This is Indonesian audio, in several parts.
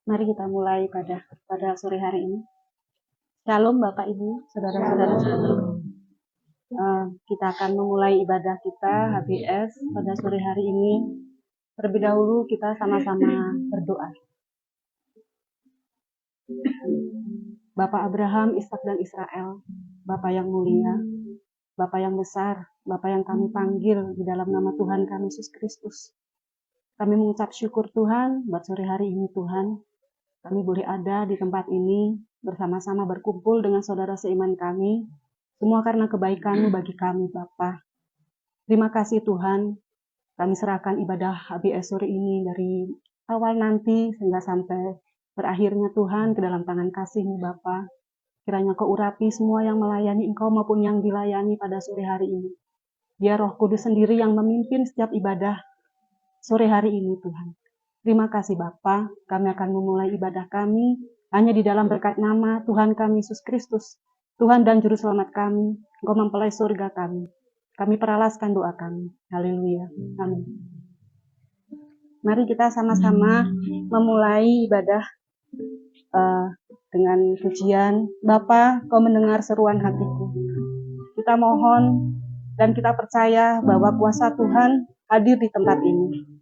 Mari kita mulai pada sore hari ini. Shalom Bapak Ibu, saudara-saudara sekalian. Kita akan memulai ibadah kita HBS pada sore hari ini. Terlebih dahulu kita sama-sama berdoa. Bapak Abraham, Ishak dan Israel, Bapak yang mulia, Bapak yang besar, Bapak yang kami panggil di dalam nama Tuhan kami Yesus Kristus. Kami mengucap syukur Tuhan buat sore hari ini Tuhan. Kami boleh ada di tempat ini bersama-sama berkumpul dengan saudara seiman kami. Semua karena kebaikan-Mu bagi kami Bapa. Terima kasih Tuhan. Kami serahkan ibadah HBS sore ini dari awal nanti sehingga sampai berakhirnya Tuhan ke dalam tangan kasih-Mu Bapa. Kiranya Kau urapi semua yang melayani Engkau maupun yang dilayani pada sore hari ini. Biar Roh Kudus sendiri yang memimpin setiap ibadah sore hari ini Tuhan. Terima kasih Bapa, kami akan memulai ibadah kami hanya di dalam berkat nama Tuhan kami Yesus Kristus, Tuhan dan Juru Selamat kami. Engkau mempelai surga kami. Kami peralaskan doa kami. Haleluya. Amin. Mari kita sama-sama memulai ibadah dengan pujian. Bapa, Kau mendengar seruan hatiku. Kita mohon dan kita percaya bahwa kuasa Tuhan hadir di tempat ini.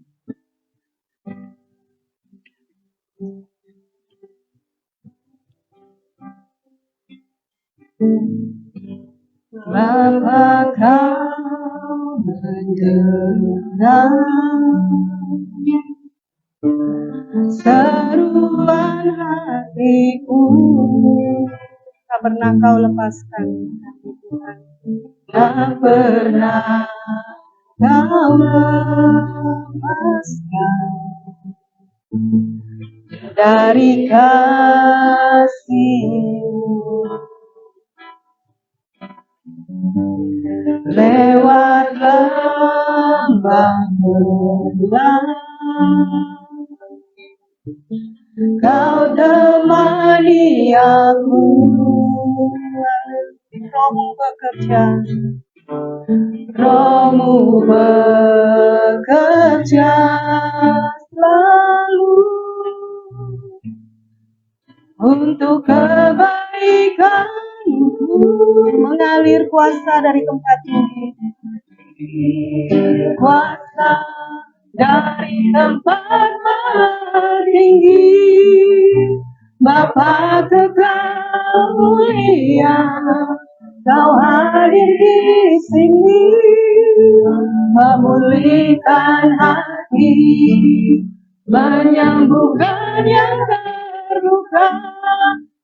Bapa Kau mendengar seruan hatiku, Tak pernah Kau lepaskan kami Tuhan. tak pernah Kau lepaskan dari kasih-Mu. Lewat lembah merah, Kau temani aku. Roh-Mu bekerja, Roh-Mu bekerja selalu untuk kebaikanku, mengalir kuasa dari tempat ini. kuasa dari tempat tinggi. Bapa Kekal mulia, Kau hadir di sini, memulihkan hati, menyembuhkan yang terluka.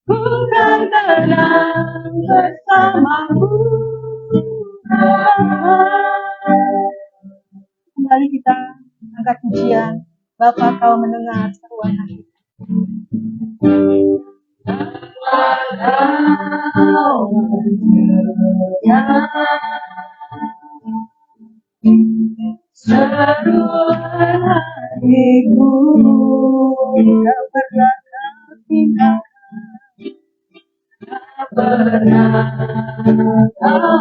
Ku kan tenang bersama-Mu. Kembali kita angkat pujian. Bapa, Kau mendengar seruan hati. Kau mendengar seruan hatiku, Tak pernah Kau tinggalkan. tak pernah Kau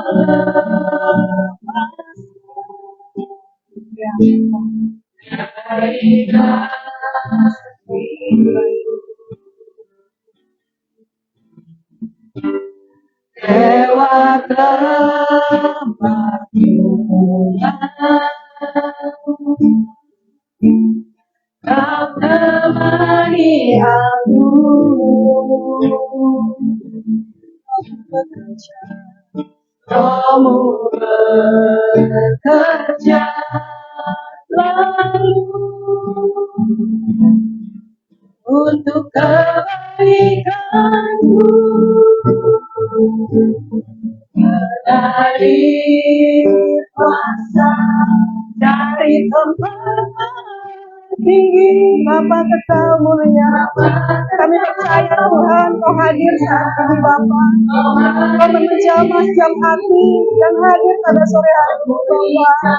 lepas dari kasih-Mu. Lewat lembah merah, Kau temani aku. Roh-Mu bekerja selalu untuk kebaikanku, mengalir kuasa dari tempat tinggi. Bapa Kekal mulia, kami percaya Tuhan Kau hadir saat ini Bapa. Kau menjamah setiap hati dan hadir pada sore hari ini Bapa.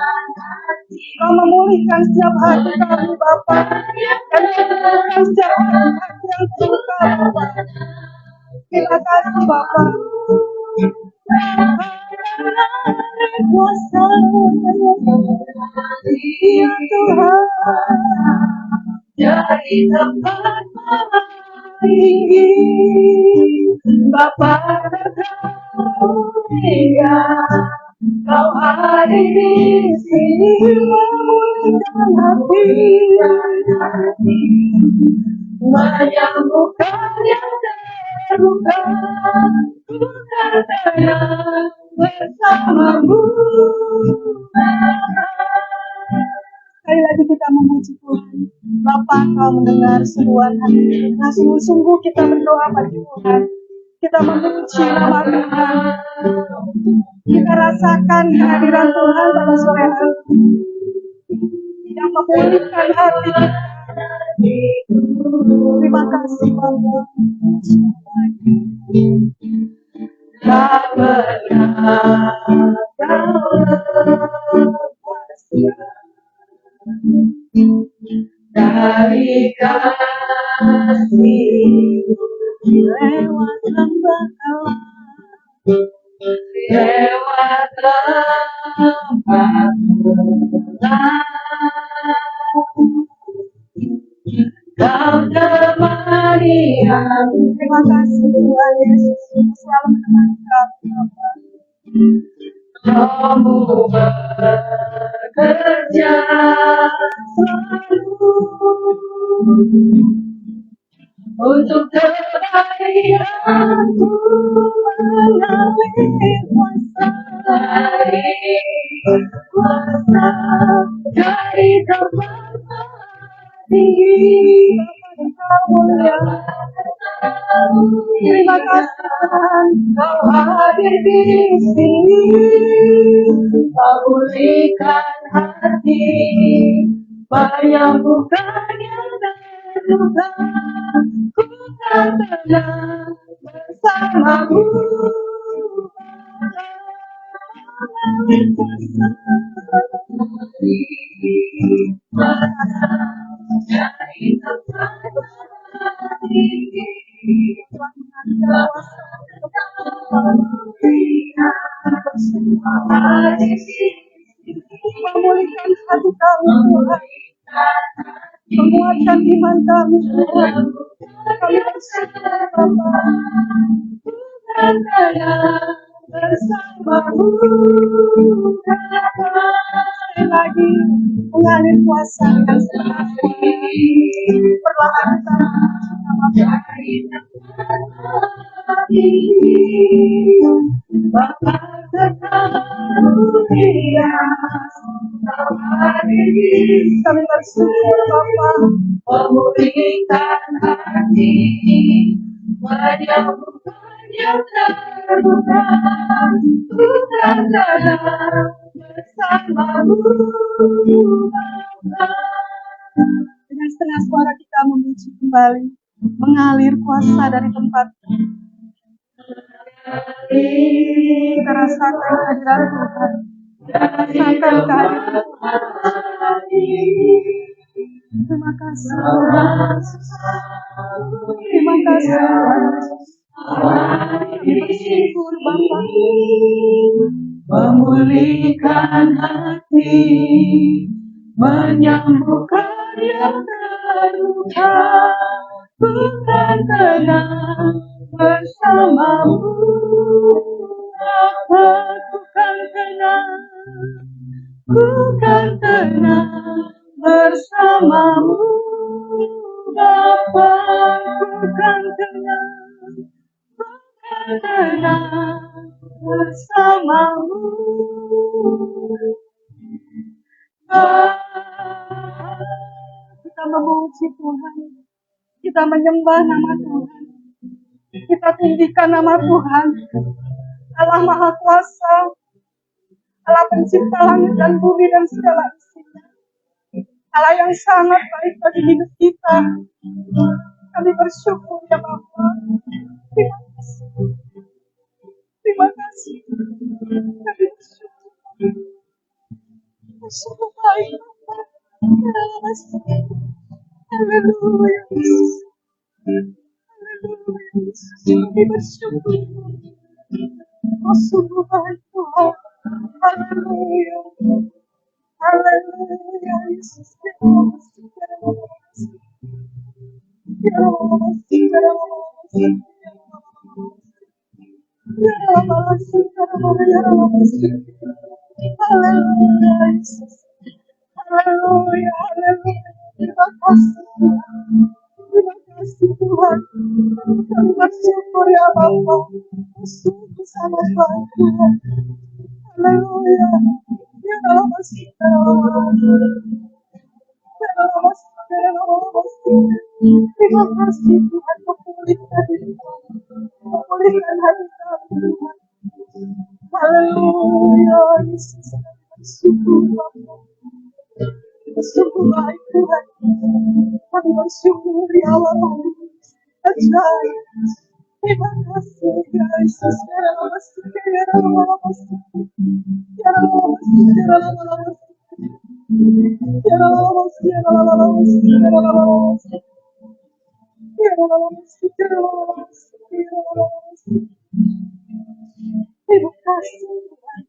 Kau memulihkan setiap hati kami Bapa dan sembuhkan setiap hati yang terluka Bapa. Terima kasih Bapa. Kuasa, ya Tuhan. dari tempat tinggi. Bapa kau hingga kau hadir di sini, memulihkan hati, menyembuhkan yang terluka. Bukan tenang bersamamu. Sekali lagi kita memuji Tuhan. Bapa, Kau mendengar seruan hati kita. Sungguh-sungguh kita berdoa pada Tuhan. Kita memuji nama Tuhan. Kita rasakan kehadiran Tuhan pada sore hari yang memulihkan hati kita. Terima kasih Bapa. Tak pernah kau lepaskan dari kasih lewat lembah alam, lewat lembah gelap. Kau temani aku. Terima kasih Tuhan Yesus selalu menemani kami. Kamu bekerja selalu untuk kebaikanku, melalui kuasa dari tempat tinggi. Terima kasih Tuhan, Kau hadir di sini, Kau pulihkan hati, menyembuhkan yang terluka. Ku kan tenang bersamamu. Dari tempat tinggi, memulihkan hati kami Tuhan, menguatkan iman kami Tuhan. Kami bersyukur Bapa, Tuhan tenang bersamamu. Sekali lagi mengalir kuasa yang seperti perlahan dari tempat ini. Bapa terkasihi, kami bersyukur Bapa, memulihkan hati, menyembuhkan yang terluka. Tuhan tenang bersamamu Bapa. Dengan setengah suara kita memuji kembali, mengalir kuasa dari tempat. Kita rasakan kehadiran Tuhan, rasakan kehadiran Tuhan. Terima kasih Tuhan, terima kasih Tuhan. Bersyukur Bapa, memulihkan hati, menyembuhkan yang terluka. Bukan tenang bersamamu Bapa, bukan tenang, bukan tenang bersamamu Bapa, bukan tenang, bukan tenang bersamamu Bapa. Kita memuji Tuhan, kita menyembah nama Tuhan, kita tinggikan nama Tuhan, Allah Maha Kuasa, Allah pencipta langit dan bumi dan segala isinya, Allah yang sangat baik bagi hidup kita. Kami bersyukur ya Bapa. Terima kasih, terima kasih. Kami bersyukur, bersyukur baik Bapa. Terima kasih. Haleluya Yesus, haleluya Yesus. Kami bersyukur, oh sungguh baik Tuhan. Haleluya, haleluya Yesus. Haleluya, Yesus. Haleluya, haleluya. Terima kasih. Terima kasih Tuhan. Kami bersyukur ya Bapa. Sungguh sangat baik Tuhan. Haleluya. Ya Allah masih. Terima kasih Tuhan memulihkan hati kami Tuhan. Haleluya, Yesus. Bersyukur Bapa. Sungguh baik Tuhan. Kami bersyukur ya Allah. Ajaib. Terima kasih ya Yesus. Ya Allah masih. Ya Allah masih. Ya Allah masih. Ya Allah masih. Ya Allah masih. Ya Allah masih. Ya Allah masih. Ya Allah masih. Ya Allah masih. Ya Allah masih. Terima kasih Tuhan.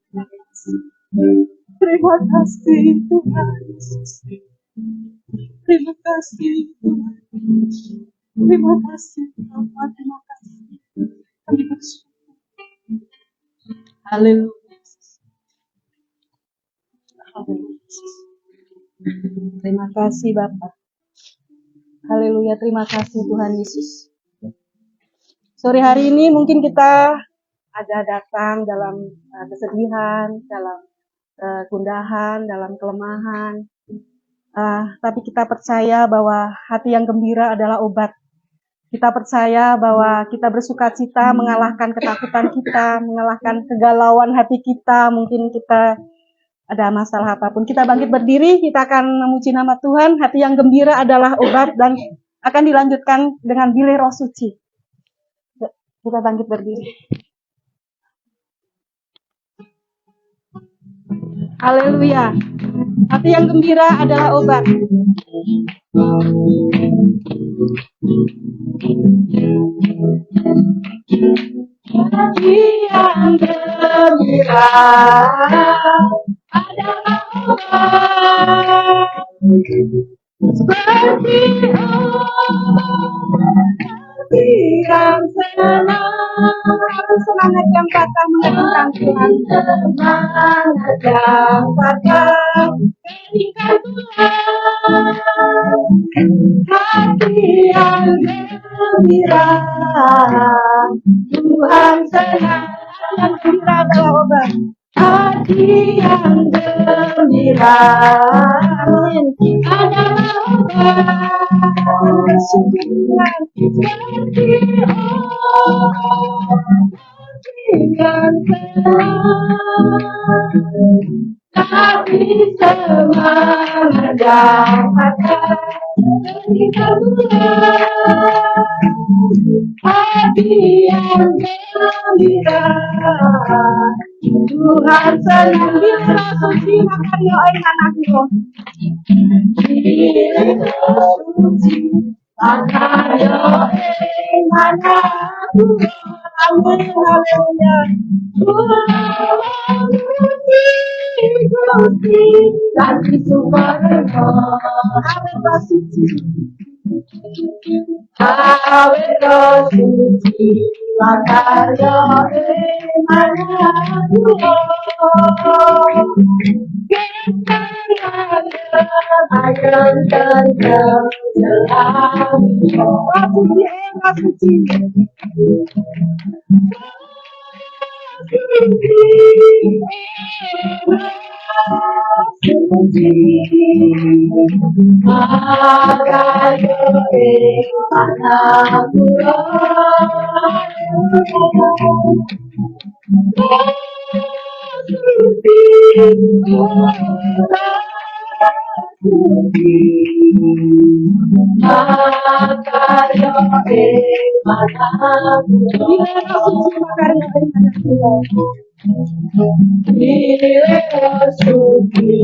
Terima kasih Tuhan Yesus. Terima kasih Tuhan. Terima kasih Bapa. Terima kasih. Kami bersyukur. Haleluya. Terima kasih Bapa. Haleluya. Terima kasih Tuhan Yesus. Sore hari ini mungkin kita ada datang dalam kesedihan, dalam gundahan, dalam kelemahan. Tapi kita percaya bahwa hati yang gembira adalah obat. Kita percaya bahwa kita bersukacita mengalahkan ketakutan kita, mengalahkan kegalauan hati kita. Mungkin kita ada masalah apapun. Kita bangkit berdiri, kita akan memuji nama Tuhan. Hati yang gembira adalah obat dan akan dilanjutkan dengan bilih Roh Suci. Kita bangkit berdiri. Haleluya. Hati yang gembira adalah obat. Hati yang gembira adalah obat. Seperti hati yang senang. Semangat yang patah mengenangkan Tuhan. Semangat yang patah mengenangkan Tuhan. Hati yang gembira, Tuhan senang. Yang gembira adalah obat. Hati yang gembira adalah obat. Seperti yang senang, tapi semangat yang patah meninggal Tuhan. Hati yang gembira, Tuhan senang. Bila suci makan yo anakku. Bila suci makan yo anakku. Amin, haleluya. Gusti, dan Subarno. Amin, suci. Amin, suci. Makaryo anakku. Ayam kencang selalu. Suci.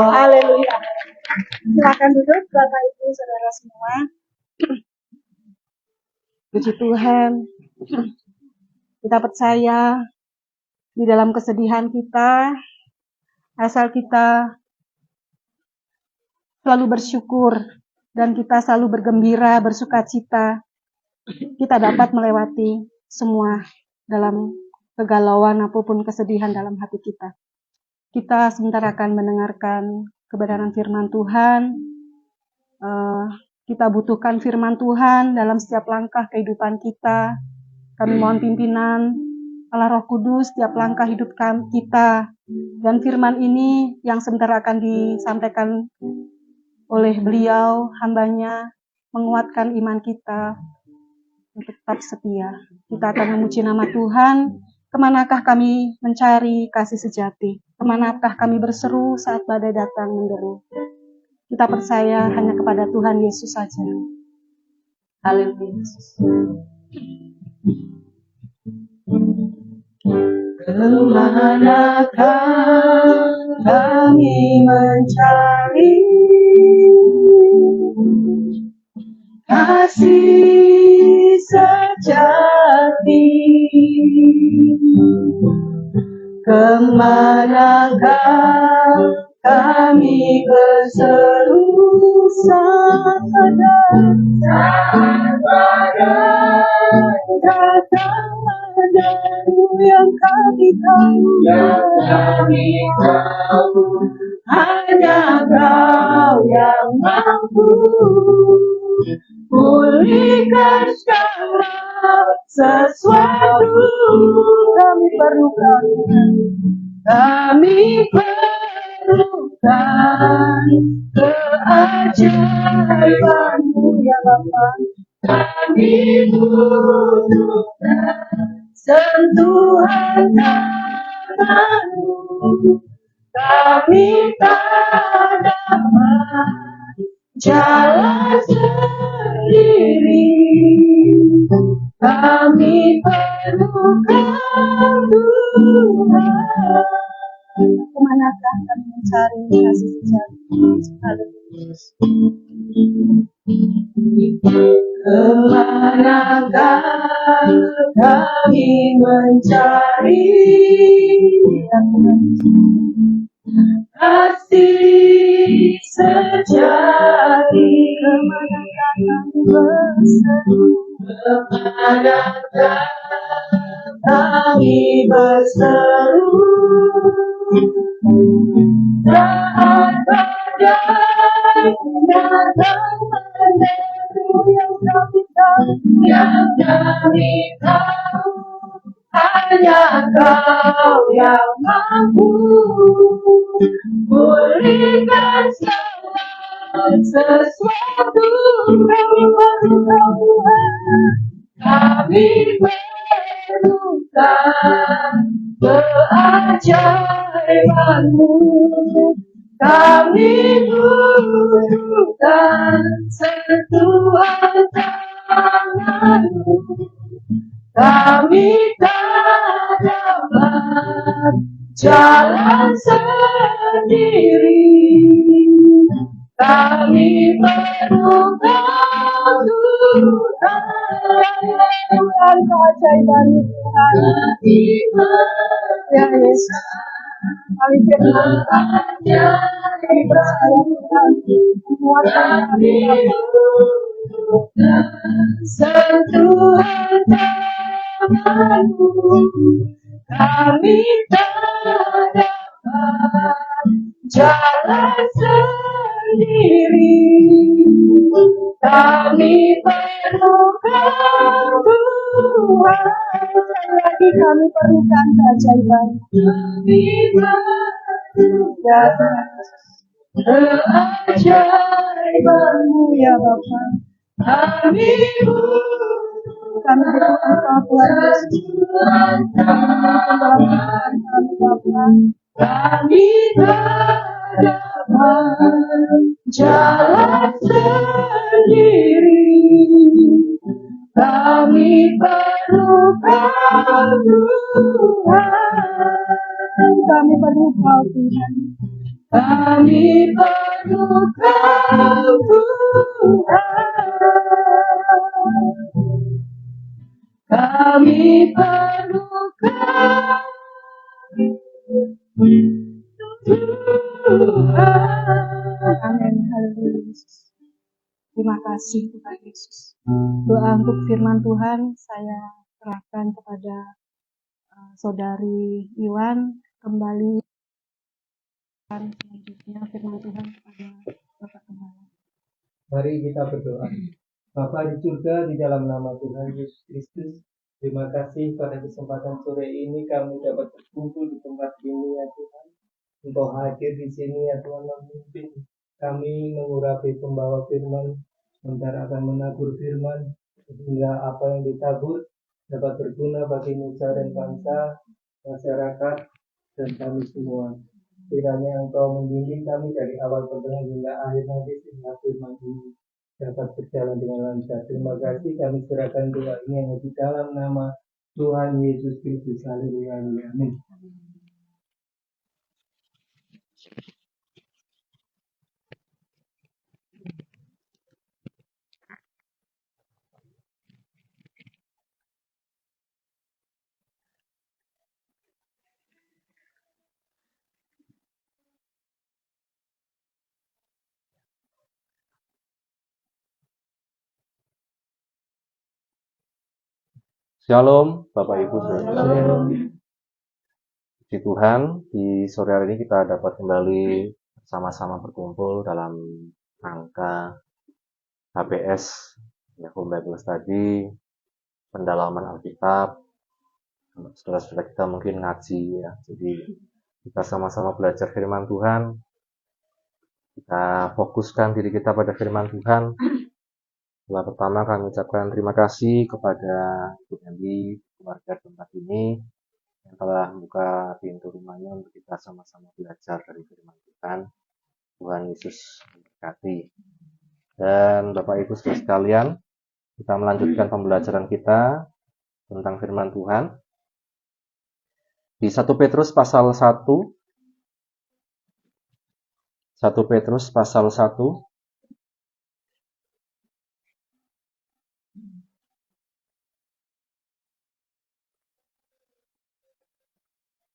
Haleluya. Silakan duduk Bapak Ibu Saudara semua. Puji Tuhan, kita percaya di dalam kesedihan kita, asal kita selalu bersyukur dan kita selalu bergembira, bersukacita, kita dapat melewati semua dalam kegalauan apapun kesedihan dalam hati kita. Kita sebentar akan mendengarkan kebenaran firman Tuhan. Kita butuhkan firman Tuhan dalam setiap langkah kehidupan kita. Kami mohon pimpinan Allah Roh Kudus setiap langkah hidup kita. Dan firman ini yang sebentar akan disampaikan oleh beliau, hambanya, menguatkan iman kita untuk tetap setia. Kita akan memuji nama Tuhan. Kemanakah kami mencari kasih sejati? Kemanakah kami berseru saat badai datang menderu? Kita percaya hanya kepada Tuhan Yesus saja. Haleluya. Kemanakah kami mencari kasih sejati? Kemanakah kami berseru saat badai datang menderu? Yang kami tahu, hanya Kau yang mampu pulihkan segala sesuatu. Kami perlukan keajaiban-Mu ya Bapa. Kami butuhkan sentuhan tangan-Mu. Kami tak dapat jalan sendiri. Kami perlukan Tuhan. Kemanakah kami mencari kasih sejati? Kemanakah kami mencari kasih sejati? Kemanakah kami berseru? Kemanakah kami berseru saat badai datang menderu? Yang kami tahu, hanya Kau yang mampu pulihkan segala sesuatu kami perlukan Tuhan. Kami perlukan keajaiban-Mu. Kami butuhkan sentuhan tangan-Mu. Kami tak dapat jalan sendiri. Kami perlukan Tuhan. Tuhan keajaiban-Mu Tuhan. Ya Yesus. Kami firman kami percaya Tuhan. Kuatkan kami sentuhan tangan-Mu. Kami tak dapat jalan sendiri. Kami perlukan Tuhan. Sekali lagi kami perlukan keajaiban. Kami perlukan keajaiban-Mu ya Bapa. Kami butuh Engkau Tuhan Yesus. Kami Bapa. Kami tak dapat jalan sendiri. Kami perlukan Tuhan. Kami perlukan Tuhan. Kami perlukan Tuhan. Kami perlukan Tuhan. Amin. Haleluya Yesus. Terima kasih Tuhan Yesus. Doa untuk firman Tuhan saya serahkan kepada Saudari Iwan. Kembali selanjutnya firman Tuhan kepada Bapak Gembala. Mari kita berdoa. Bapa di surga, di dalam nama Tuhan Yesus Kristus, terima kasih pada kesempatan sore ini kami dapat berkumpul di tempat ini ya Tuhan. Engkau hadir di sini ya Tuhan, memimpin kami mengurapi pembawa firman, sementara akan menabur firman, sehingga apa yang ditabur dapat berguna bagi nusa dan bangsa, masyarakat, dan kami semua. Kiranya Engkau membimbing kami dari awal pertengahan hingga akhir nanti, sehingga firman ini dapat berjalan dengan lancar. Terima kasih, kami serahkan doa ini hanya di dalam nama Tuhan Yesus Kristus. Haleluya. Amin. Shalom, Bapak Ibu Saudara. Puji Tuhan, di sore hari ini kita dapat kembali bersama-sama berkumpul dalam rangka HBS ya, Home Bible Study, pendalaman Alkitab. Saudara-saudara kita mungkin ngaji ya, jadi kita sama-sama belajar firman Tuhan. Kita fokuskan diri kita pada firman Tuhan. Yang pertama kami ucapkan terima kasih kepada Ibu Andi, keluarga tempat ini yang telah membuka pintu rumahnya untuk kita sama-sama belajar dari firman Tuhan. Tuhan Yesus memberkati. Dan Bapak Ibu saudara sekalian, kita melanjutkan pembelajaran kita tentang firman Tuhan. Di 1 Petrus pasal 1, 1 Petrus pasal 1,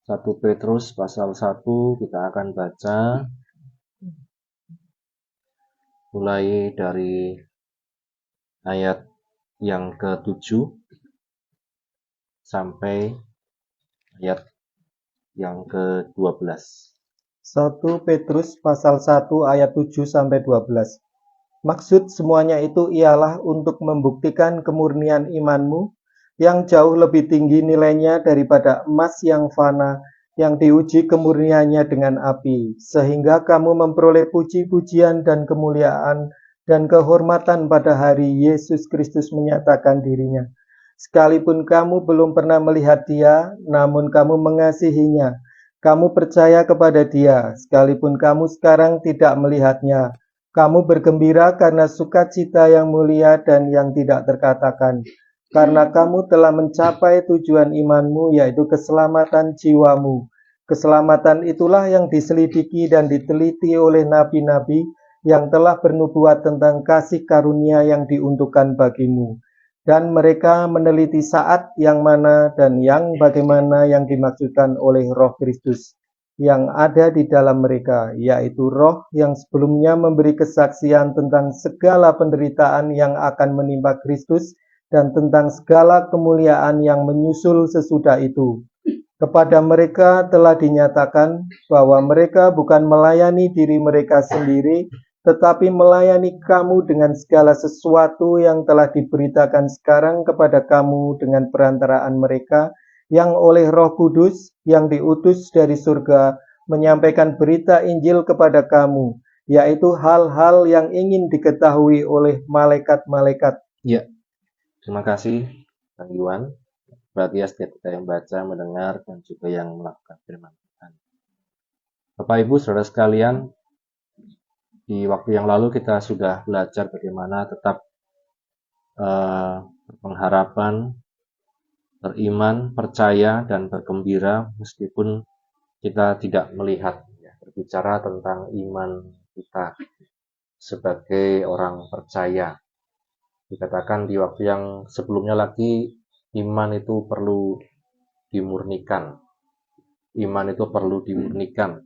1 Petrus pasal 1 kita akan baca mulai dari ayat yang ke-7 sampai ayat yang ke-12. 1 Petrus pasal 1 ayat 7 sampai 12. Maksud semuanya itu ialah untuk membuktikan kemurnian imanmu yang jauh lebih tinggi nilainya daripada emas yang fana, yang diuji kemurniannya dengan api, sehingga kamu memperoleh puji-pujian dan kemuliaan dan kehormatan pada hari Yesus Kristus menyatakan dirinya. Sekalipun kamu belum pernah melihat Dia, namun kamu mengasihinya. Kamu percaya kepada Dia, sekalipun kamu sekarang tidak melihatnya. Kamu bergembira karena sukacita yang mulia dan yang tidak terkatakan. Karena kamu telah mencapai tujuan imanmu, yaitu keselamatan jiwamu. Keselamatan itulah yang diselidiki dan diteliti oleh nabi-nabi yang telah bernubuat tentang kasih karunia yang diuntukkan bagimu. Dan mereka meneliti saat yang mana dan yang bagaimana yang dimaksudkan oleh Roh Kristus yang ada di dalam mereka, yaitu Roh yang sebelumnya memberi kesaksian tentang segala penderitaan yang akan menimpa Kristus dan tentang segala kemuliaan yang menyusul sesudah itu. Kepada mereka telah dinyatakan bahwa mereka bukan melayani diri mereka sendiri, tetapi melayani kamu dengan segala sesuatu yang telah diberitakan sekarang kepada kamu dengan perantaraan mereka, yang oleh Roh Kudus yang diutus dari surga menyampaikan berita Injil kepada kamu, yaitu hal-hal yang ingin diketahui oleh malaikat-malaikat. Ya, terima kasih Kang Iwan. Berarti ya setiap kita yang baca, mendengar, dan juga yang melakukan firman Tuhan. Bapak Ibu Saudara sekalian, di waktu yang lalu kita sudah belajar bagaimana tetap pengharapan, beriman, percaya, dan bergembira meskipun kita tidak melihat. Berbicara tentang iman kita sebagai orang percaya. Dikatakan di waktu yang sebelumnya lagi, iman itu perlu dimurnikan. Iman itu perlu dimurnikan.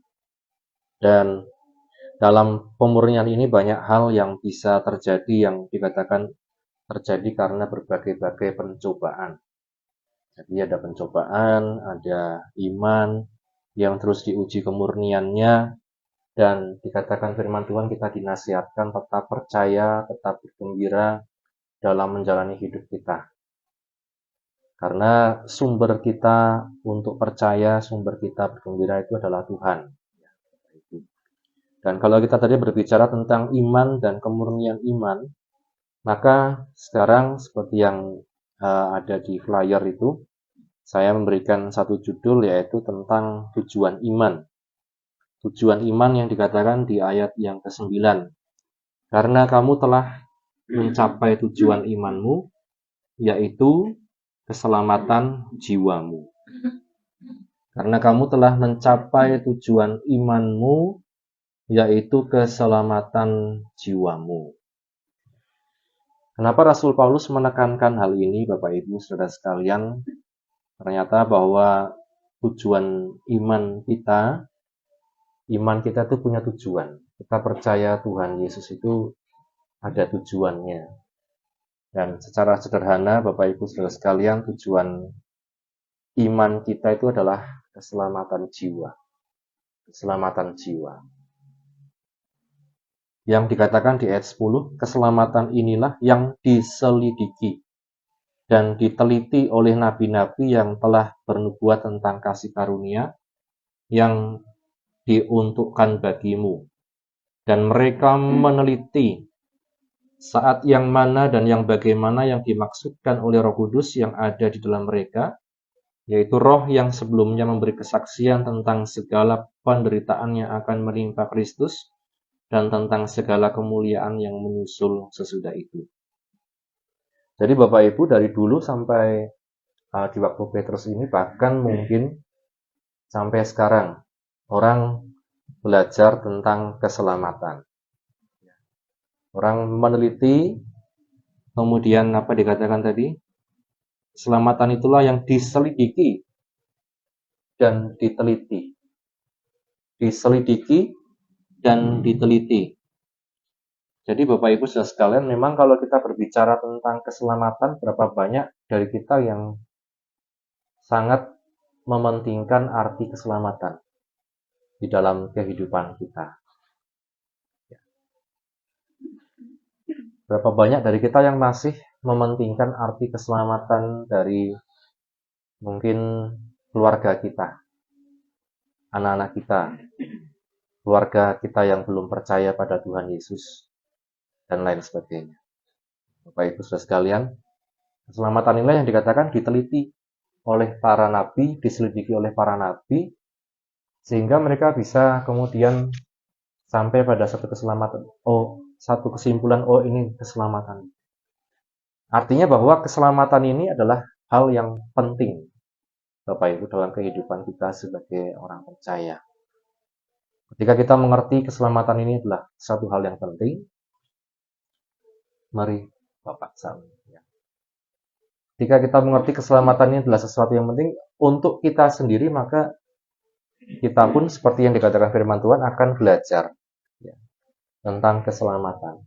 Dan dalam pemurnian ini banyak hal yang bisa terjadi, yang dikatakan terjadi karena berbagai-bagai pencobaan. Jadi ada pencobaan, ada iman yang terus diuji kemurniannya, dan dikatakan firman Tuhan kita dinasihatkan tetap percaya, tetap bergembira dalam menjalani hidup kita. Karena sumber kita untuk percaya, sumber kita bergembira itu adalah Tuhan. Dan kalau kita tadi berbicara tentang iman dan kemurnian iman, maka sekarang seperti yang ada di flyer itu, saya memberikan satu judul yaitu tentang tujuan iman. Tujuan iman yang dikatakan di ayat yang ke-9. Karena kamu telah mencapai tujuan imanmu, yaitu keselamatan jiwamu. Karena kamu telah mencapai tujuan imanmu, yaitu keselamatan jiwamu. Kenapa Rasul Paulus menekankan hal ini, Bapak Ibu Saudara sekalian? Ternyata bahwa tujuan iman kita itu punya tujuan. Kita percaya Tuhan Yesus itu ada tujuannya. Dan secara sederhana, Bapak Ibu Saudara sekalian, tujuan iman kita itu adalah keselamatan jiwa. Keselamatan jiwa. Yang dikatakan di ayat 10, keselamatan inilah yang diselidiki dan diteliti oleh nabi-nabi yang telah bernubuat tentang kasih karunia yang diuntukkan bagimu. Dan mereka meneliti saat yang mana dan yang bagaimana yang dimaksudkan oleh Roh Kudus yang ada di dalam mereka, yaitu Roh yang sebelumnya memberi kesaksian tentang segala penderitaan yang akan menimpa Kristus dan tentang segala kemuliaan yang menyusul sesudah itu. Jadi Bapak Ibu dari dulu sampai di waktu Petrus ini, bahkan mungkin sampai sekarang, orang belajar tentang keselamatan. Orang meneliti, kemudian apa dikatakan tadi? Keselamatan itulah yang diselidiki dan diteliti. Diselidiki dan diteliti. Jadi Bapak Ibu Saudara sekalian, memang kalau kita berbicara tentang keselamatan, berapa banyak dari kita yang sangat mementingkan arti keselamatan di dalam kehidupan kita. Berapa banyak dari kita yang masih mementingkan arti keselamatan dari mungkin keluarga kita, anak-anak kita, keluarga kita yang belum percaya pada Tuhan Yesus, dan lain sebagainya. Bapak Ibu Saudara sekalian, keselamatan inilah yang dikatakan diteliti oleh para nabi, diselidiki oleh para nabi, sehingga mereka bisa kemudian sampai pada satu keselamatan. Satu kesimpulan, ini keselamatan. Artinya bahwa keselamatan ini adalah hal yang penting, Bapak Ibu, dalam kehidupan kita sebagai orang percaya. Ketika kita mengerti keselamatan ini adalah satu hal yang penting, mari Bapak sama. Ketika kita mengerti keselamatan ini adalah sesuatu yang penting untuk kita sendiri, maka kita pun seperti yang dikatakan firman Tuhan akan belajar tentang keselamatan.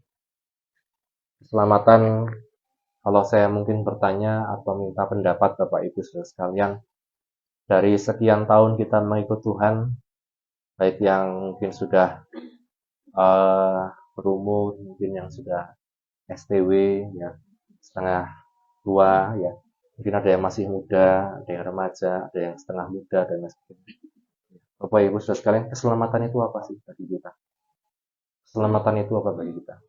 Keselamatan, kalau saya mungkin bertanya atau minta pendapat Bapak Ibu Saudara sekalian, dari sekian tahun kita mengikut Tuhan, baik yang mungkin sudah berumur, mungkin yang sudah STW, ya, setengah tua, ya, mungkin ada yang masih muda, ada yang remaja, ada yang setengah muda, dan lain sebagainya. Bapak Ibu Saudara sekalian, keselamatan itu apa sih bagi kita? Keselamatan itu apa bagi kita?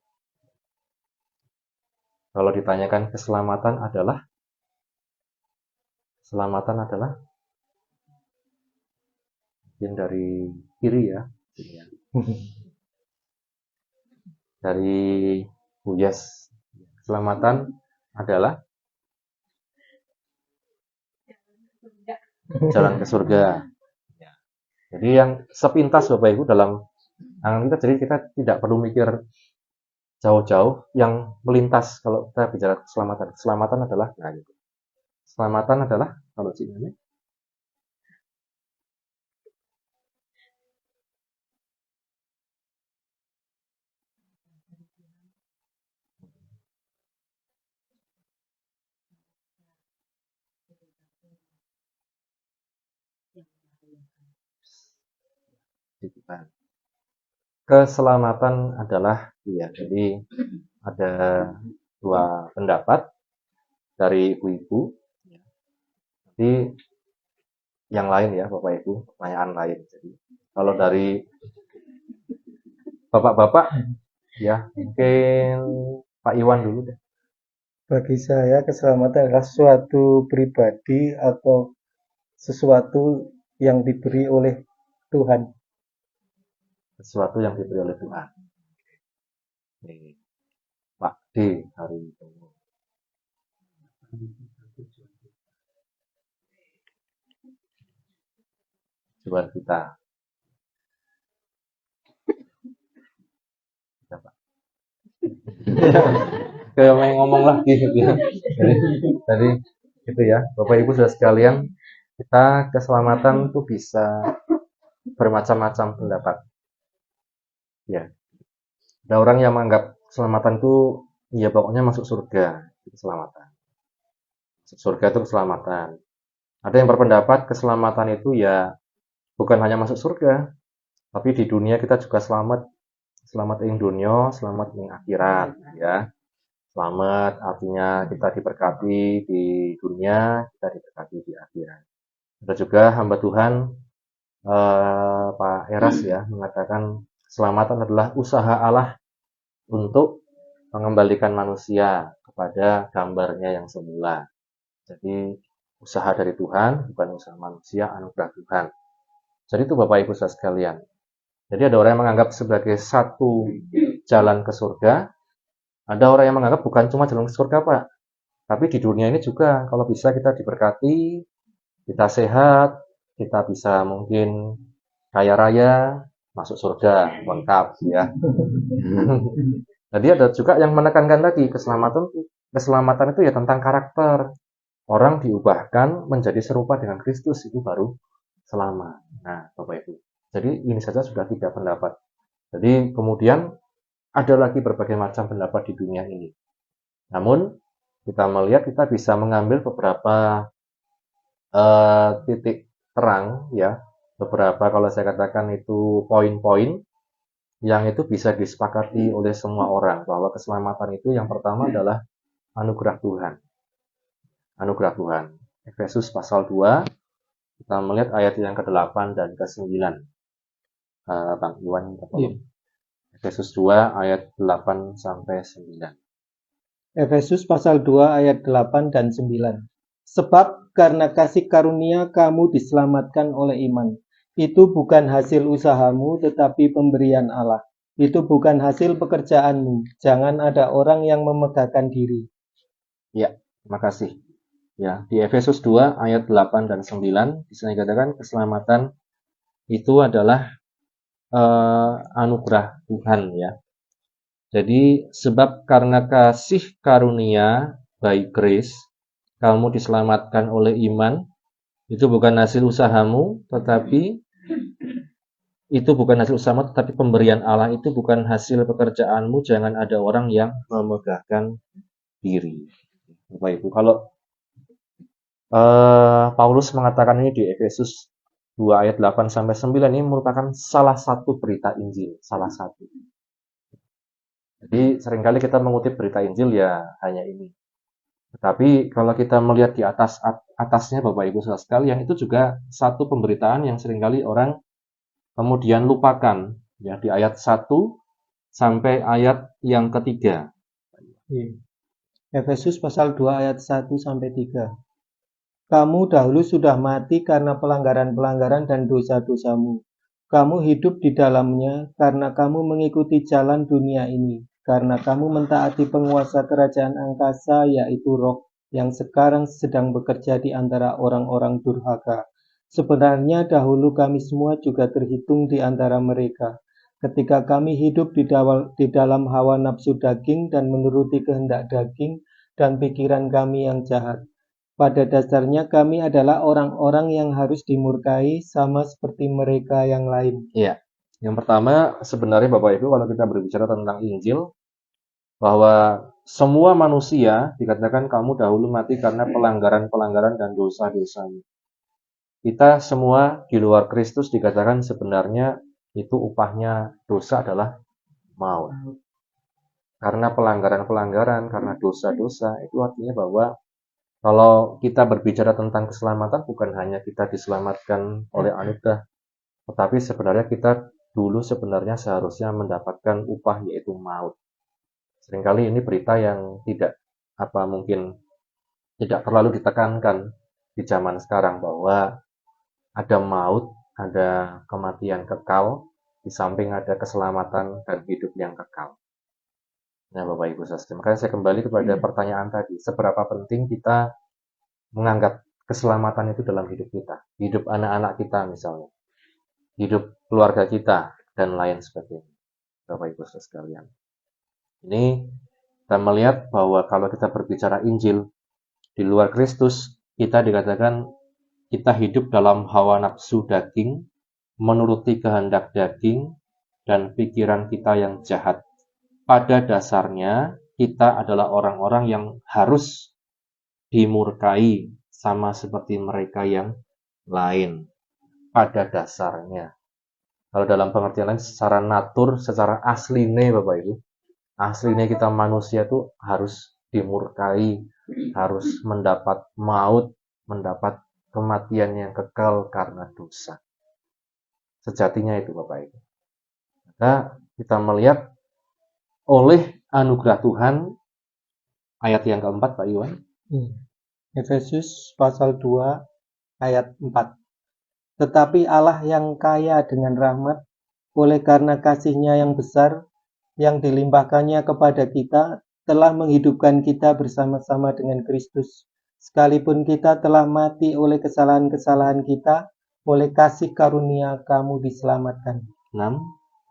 Kalau ditanyakan keselamatan adalah mungkin dari kiri ya. Dari Buyas. Keselamatan adalah jalan ke surga. Jadi yang sepintas Bapak Ibu dalam angan kita, jadi kita tidak perlu mikir jauh-jauh, yang melintas kalau kita bicara keselamatan. Keselamatan adalah, keselamatan adalah, kalau ini, keselamatan adalah, jadi ada dua pendapat dari ibu-ibu. Jadi yang lain ya Bapak Ibu, pertanyaan lain. Jadi kalau dari bapak-bapak, ya mungkin Pak Iwan dulu deh. Bagi saya keselamatan adalah suatu pribadi atau sesuatu yang diberi oleh Tuhan. Sesuatu yang diberi oleh Tuhan. Pak D hari itu. Tujuan kita. Kayak main ngomong lagi gitu ya. Jadi gitu ya, Bapak Ibu Saudara sekalian, kita keselamatan itu bisa bermacam-macam pendapat. Ya. Ada orang yang menganggap keselamatan itu ya pokoknya masuk surga, itu keselamatan. Masuk surga itu keselamatan. Ada yang berpendapat keselamatan itu ya bukan hanya masuk surga, tapi di dunia kita juga selamat. Selamat ing dunia, selamat ing akhirat, ya. Selamat artinya kita diberkati di dunia, kita diberkati di akhirat. Ada juga hamba Tuhan Pak Eras ya mengatakan keselamatan adalah usaha Allah untuk mengembalikan manusia kepada gambarnya yang semula. Jadi usaha dari Tuhan, bukan usaha manusia, anugerah Tuhan. Jadi itu Bapak Ibu Saudara sekalian. Jadi ada orang yang menganggap sebagai satu jalan ke surga, ada orang yang menganggap bukan cuma jalan ke surga Pak, tapi di dunia ini juga kalau bisa kita diberkati, kita sehat, kita bisa mungkin kaya raya, masuk surga, lengkap ya. Jadi ada juga yang menekankan lagi keselamatan itu ya tentang karakter. Orang diubahkan menjadi serupa dengan Kristus, itu baru selamat. Nah, Bapak Ibu. Jadi ini saja sudah 3 pendapat. Jadi kemudian ada lagi berbagai macam pendapat di dunia ini. Namun kita melihat kita bisa mengambil beberapa titik terang ya, beberapa kalau saya katakan itu poin-poin yang itu bisa disepakati oleh semua orang bahwa keselamatan itu yang pertama adalah anugerah Tuhan. Anugerah Tuhan. Efesus pasal 2 Kita melihat ayat yang ke-8 dan ke-9. Bang Iwan, Iya. Efesus 2 ayat 8 sampai 9. Efesus pasal 2 ayat 8 dan 9. Sebab karena kasih karunia kamu diselamatkan oleh iman. Itu bukan hasil usahamu tetapi pemberian Allah. Itu bukan hasil pekerjaanmu. Jangan ada orang yang memegahkan diri. Ya, terima kasih. Ya, di Efesus 2 ayat 8 dan 9 di sini dikatakan keselamatan itu adalah anugerah Tuhan ya. Jadi sebab karena kasih karunia by grace kamu diselamatkan oleh iman, itu bukan hasil usahamu tetapi pemberian Allah, itu bukan hasil pekerjaanmu, jangan ada orang yang memegahkan diri. Bapak Ibu, kalau Paulus mengatakan ini di Efesus 2 ayat 8 sampai 9 ini merupakan salah satu berita Injil, salah satu. Jadi seringkali kita mengutip berita Injil ya hanya ini. Tetapi kalau kita melihat di atasnya Bapak Ibu saudara sekalian, itu juga satu pemberitaan yang seringkali orang kemudian lupakan ya, di ayat 1 sampai ayat yang ketiga. Efesus pasal 2 ayat 1 sampai 3. Kamu dahulu sudah mati karena pelanggaran-pelanggaran dan dosa-dosamu. Kamu hidup di dalamnya karena kamu mengikuti jalan dunia ini, karena kamu mentaati penguasa kerajaan angkasa, yaitu roh yang sekarang sedang bekerja di antara orang-orang durhaka. Sebenarnya dahulu kami semua juga terhitung di antara mereka, ketika kami hidup di dalam hawa nafsu daging dan menuruti kehendak daging dan pikiran kami yang jahat. Pada dasarnya kami adalah orang-orang yang harus dimurkai sama seperti mereka yang lain. Iya. Yang pertama, sebenarnya Bapak Ibu, kalau kita berbicara tentang Injil, bahwa semua manusia dikatakan kamu dahulu mati karena pelanggaran-pelanggaran dan dosa-dosanya. Kita semua di luar Kristus dikatakan sebenarnya itu upahnya dosa adalah maut. Karena pelanggaran-pelanggaran, karena dosa-dosa, itu artinya bahwa kalau kita berbicara tentang keselamatan, bukan hanya kita diselamatkan oleh anugerah, tetapi sebenarnya kita dulu sebenarnya seharusnya mendapatkan upah, yaitu maut. Seringkali ini berita yang mungkin tidak terlalu ditekankan di zaman sekarang, bahwa ada maut, ada kematian kekal, di samping ada keselamatan dan hidup yang kekal. Nah, Bapak Ibu saudara, makanya saya kembali kepada pertanyaan tadi, seberapa penting kita menganggap keselamatan itu dalam hidup kita, hidup anak-anak kita misalnya, hidup keluarga kita, dan lain sebagainya. Bapak Ibu saudara sekalian, ini kita melihat bahwa kalau kita berbicara Injil, di luar Kristus, kita dikatakan kita hidup dalam hawa nafsu daging, menuruti kehendak daging, dan pikiran kita yang jahat. Pada dasarnya, kita adalah orang-orang yang harus dimurkai sama seperti mereka yang lain. Pada dasarnya. Kalau dalam pengertian lain, secara natur, secara aslinya Bapak Ibu, aslinya kita manusia itu harus dimurkai, harus mendapat maut, mendapat kematian yang kekal karena dosa. Sejatinya itu Bapak Ibu. Maka kita melihat oleh anugerah Tuhan, ayat yang keempat Pak Iwan. Efesus pasal 2 ayat 4. Tetapi Allah yang kaya dengan rahmat, oleh karena kasih-Nya yang besar, yang dilimpahkannya kepada kita, telah menghidupkan kita bersama-sama dengan Kristus. Sekalipun kita telah mati oleh kesalahan-kesalahan kita, oleh kasih karunia kamu diselamatkan. 6.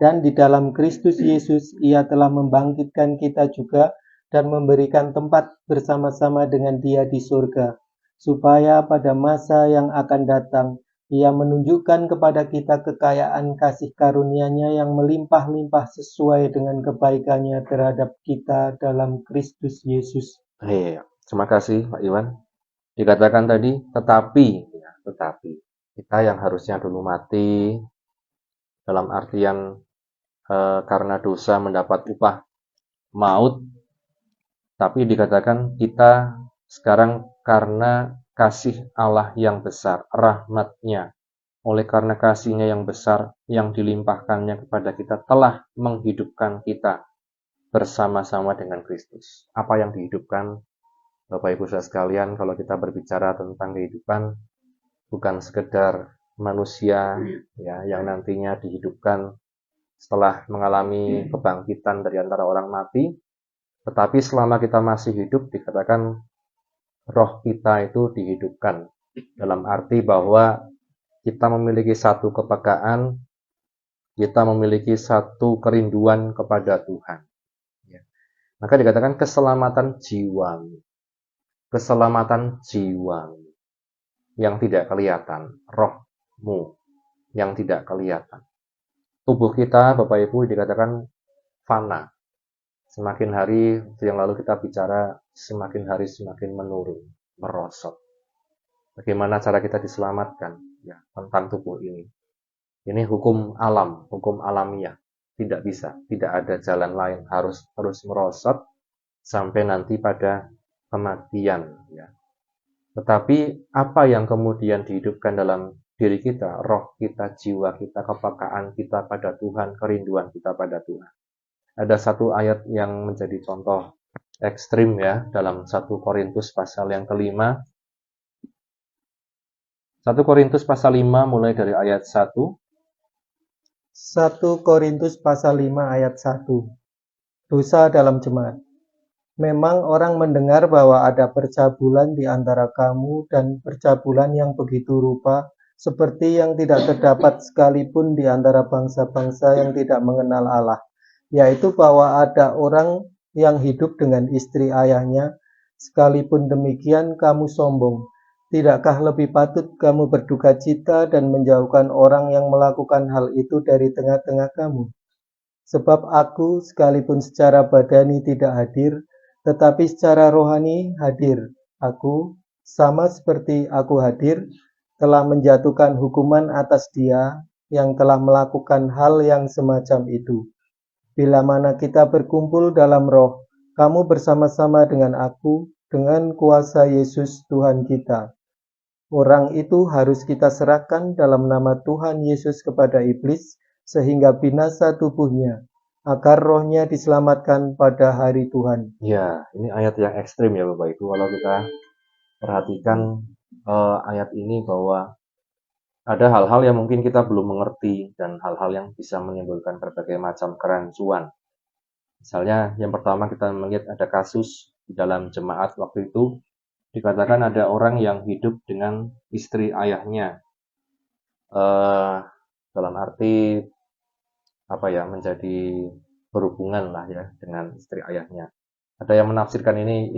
Dan di dalam Kristus Yesus, Ia telah membangkitkan kita juga dan memberikan tempat bersama-sama dengan Dia di surga, supaya pada masa yang akan datang, Ia menunjukkan kepada kita kekayaan kasih karunia-Nya yang melimpah-limpah sesuai dengan kebaikan-Nya terhadap kita dalam Kristus Yesus. Terima kasih Pak Iwan. Dikatakan tadi, tetapi kita yang harusnya dulu mati, dalam artian karena dosa mendapat upah maut, tapi dikatakan kita sekarang karena kasih Allah yang besar, rahmat-Nya. Oleh karena kasih-Nya yang besar, yang dilimpahkannya kepada kita, telah menghidupkan kita bersama-sama dengan Kristus. Apa yang dihidupkan, Bapak Ibu Saudara sekalian, kalau kita berbicara tentang kehidupan, bukan sekedar manusia ya yang nantinya dihidupkan setelah mengalami kebangkitan dari antara orang mati, tetapi selama kita masih hidup dikatakan roh kita itu dihidupkan. Dalam arti bahwa kita memiliki satu kepekaan, kita memiliki satu kerinduan kepada Tuhan. Ya. Maka dikatakan keselamatan jiwa yang tidak kelihatan, rohmu yang tidak kelihatan. Tubuh kita, Bapak Ibu, dikatakan fana. Semakin hari, yang lalu kita bicara, semakin hari semakin menurun, merosot. Bagaimana cara kita diselamatkan ya, tentang tubuh ini? Ini hukum alam, hukum alamiah. Tidak bisa, tidak ada jalan lain, harus terus merosot sampai nanti pada kematian. Ya. Tetapi apa yang kemudian dihidupkan dalam diri kita, roh kita, jiwa kita, kepekaan kita pada Tuhan, kerinduan kita pada Tuhan. Ada satu ayat yang menjadi contoh ekstrim ya, dalam 1 Korintus pasal yang kelima. 1 Korintus pasal 5 mulai dari ayat 1. 1 Korintus pasal 5 ayat 1. Dosa dalam jemaat. Memang orang mendengar bahwa ada percabulan di antara kamu dan percabulan yang begitu rupa seperti yang tidak terdapat sekalipun di antara bangsa-bangsa yang tidak mengenal Allah, yaitu bahwa ada orang yang hidup dengan istri ayahnya. Sekalipun demikian kamu sombong. Tidakkah lebih patut kamu berduka cita dan menjauhkan orang yang melakukan hal itu dari tengah-tengah kamu? Sebab aku sekalipun secara badani tidak hadir, tetapi secara rohani hadir. Aku, sama seperti aku hadir, telah menjatuhkan hukuman atas dia yang telah melakukan hal yang semacam itu. Bila mana kita berkumpul dalam roh, kamu bersama-sama dengan aku, dengan kuasa Yesus Tuhan kita. Orang itu harus kita serahkan dalam nama Tuhan Yesus kepada iblis, sehingga binasa tubuhnya, agar rohnya diselamatkan pada hari Tuhan. Ya, ini ayat yang ekstrim ya Bapak Ibu. Kalau kita perhatikan ayat ini bahwa ada hal-hal yang mungkin kita belum mengerti dan hal-hal yang bisa menimbulkan berbagai macam kerancuan. Misalnya yang pertama kita melihat ada kasus di dalam jemaat waktu itu, dikatakan ada orang yang hidup dengan istri ayahnya. Dalam arti menjadi berhubungan lah ya dengan istri ayahnya. Ada yang menafsirkan ini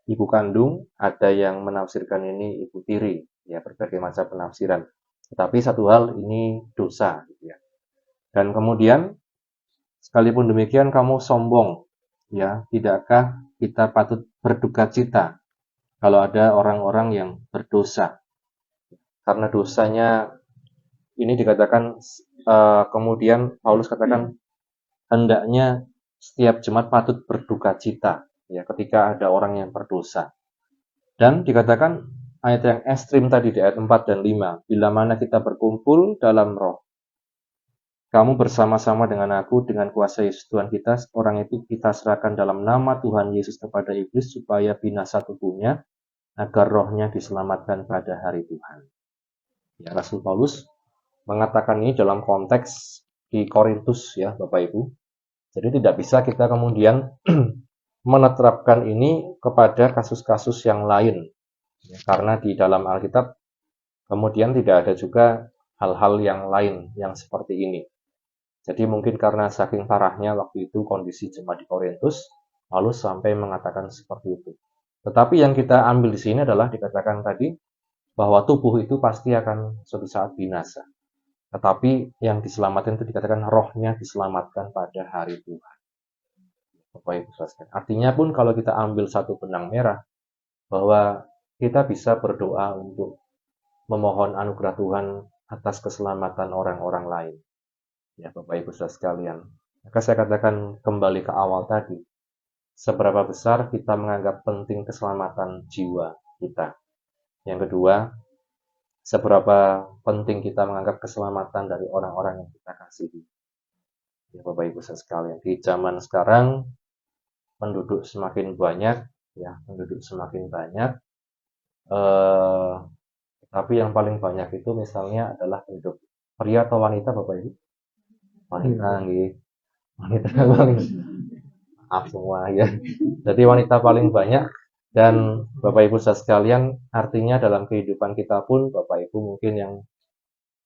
ibu kandung, ada yang menafsirkan ini ibu tiri, ya berbagai macam penafsiran. Tetapi satu hal ini dosa, gitu ya. Dan kemudian sekalipun demikian kamu sombong, ya tidakkah kita patut berduka cita kalau ada orang-orang yang berdosa? Karena dosanya ini dikatakan kemudian Paulus katakan hendaknya setiap jemaat patut berduka cita ya ketika ada orang yang berdosa. Dan dikatakan ayat yang ekstrim tadi di ayat 4 dan 5, bila mana kita berkumpul dalam roh, kamu bersama-sama dengan aku dengan kuasa Yesus Tuhan kita, orang itu kita serahkan dalam nama Tuhan Yesus kepada iblis supaya binasa tubuhnya, agar rohnya diselamatkan pada hari Tuhan. Ya, Rasul Paulus mengatakan ini dalam konteks di Korintus ya Bapak Ibu. Jadi tidak bisa kita kemudian menerapkan ini kepada kasus-kasus yang lain. Ya, karena di dalam Alkitab kemudian tidak ada juga hal-hal yang lain yang seperti ini. Jadi mungkin karena saking parahnya waktu itu kondisi jemaat di Korintus, Paulus sampai mengatakan seperti itu. Tetapi yang kita ambil di sini adalah dikatakan tadi bahwa tubuh itu pasti akan suatu saat binasa. Tetapi yang diselamatkan itu dikatakan rohnya diselamatkan pada hari Tuhan. Artinya pun kalau kita ambil satu benang merah, bahwa kita bisa berdoa untuk memohon anugerah Tuhan atas keselamatan orang-orang lain. Ya Bapak Ibu Saudara sekalian. Maka saya katakan kembali ke awal tadi, seberapa besar kita menganggap penting keselamatan jiwa kita. Yang kedua, seberapa penting kita menganggap keselamatan dari orang-orang yang kita kasihi. Ya Bapak Ibu sekalian, di zaman sekarang penduduk semakin banyak, ya penduduk semakin banyak. Tapi yang paling banyak itu misalnya adalah penduduk pria atau wanita, Bapak Ibu? Wanita, nggih. Wanita paling maaf semua ya. Jadi wanita paling banyak, dan Bapak Ibu sekalian, artinya dalam kehidupan kita pun Bapak Ibu mungkin yang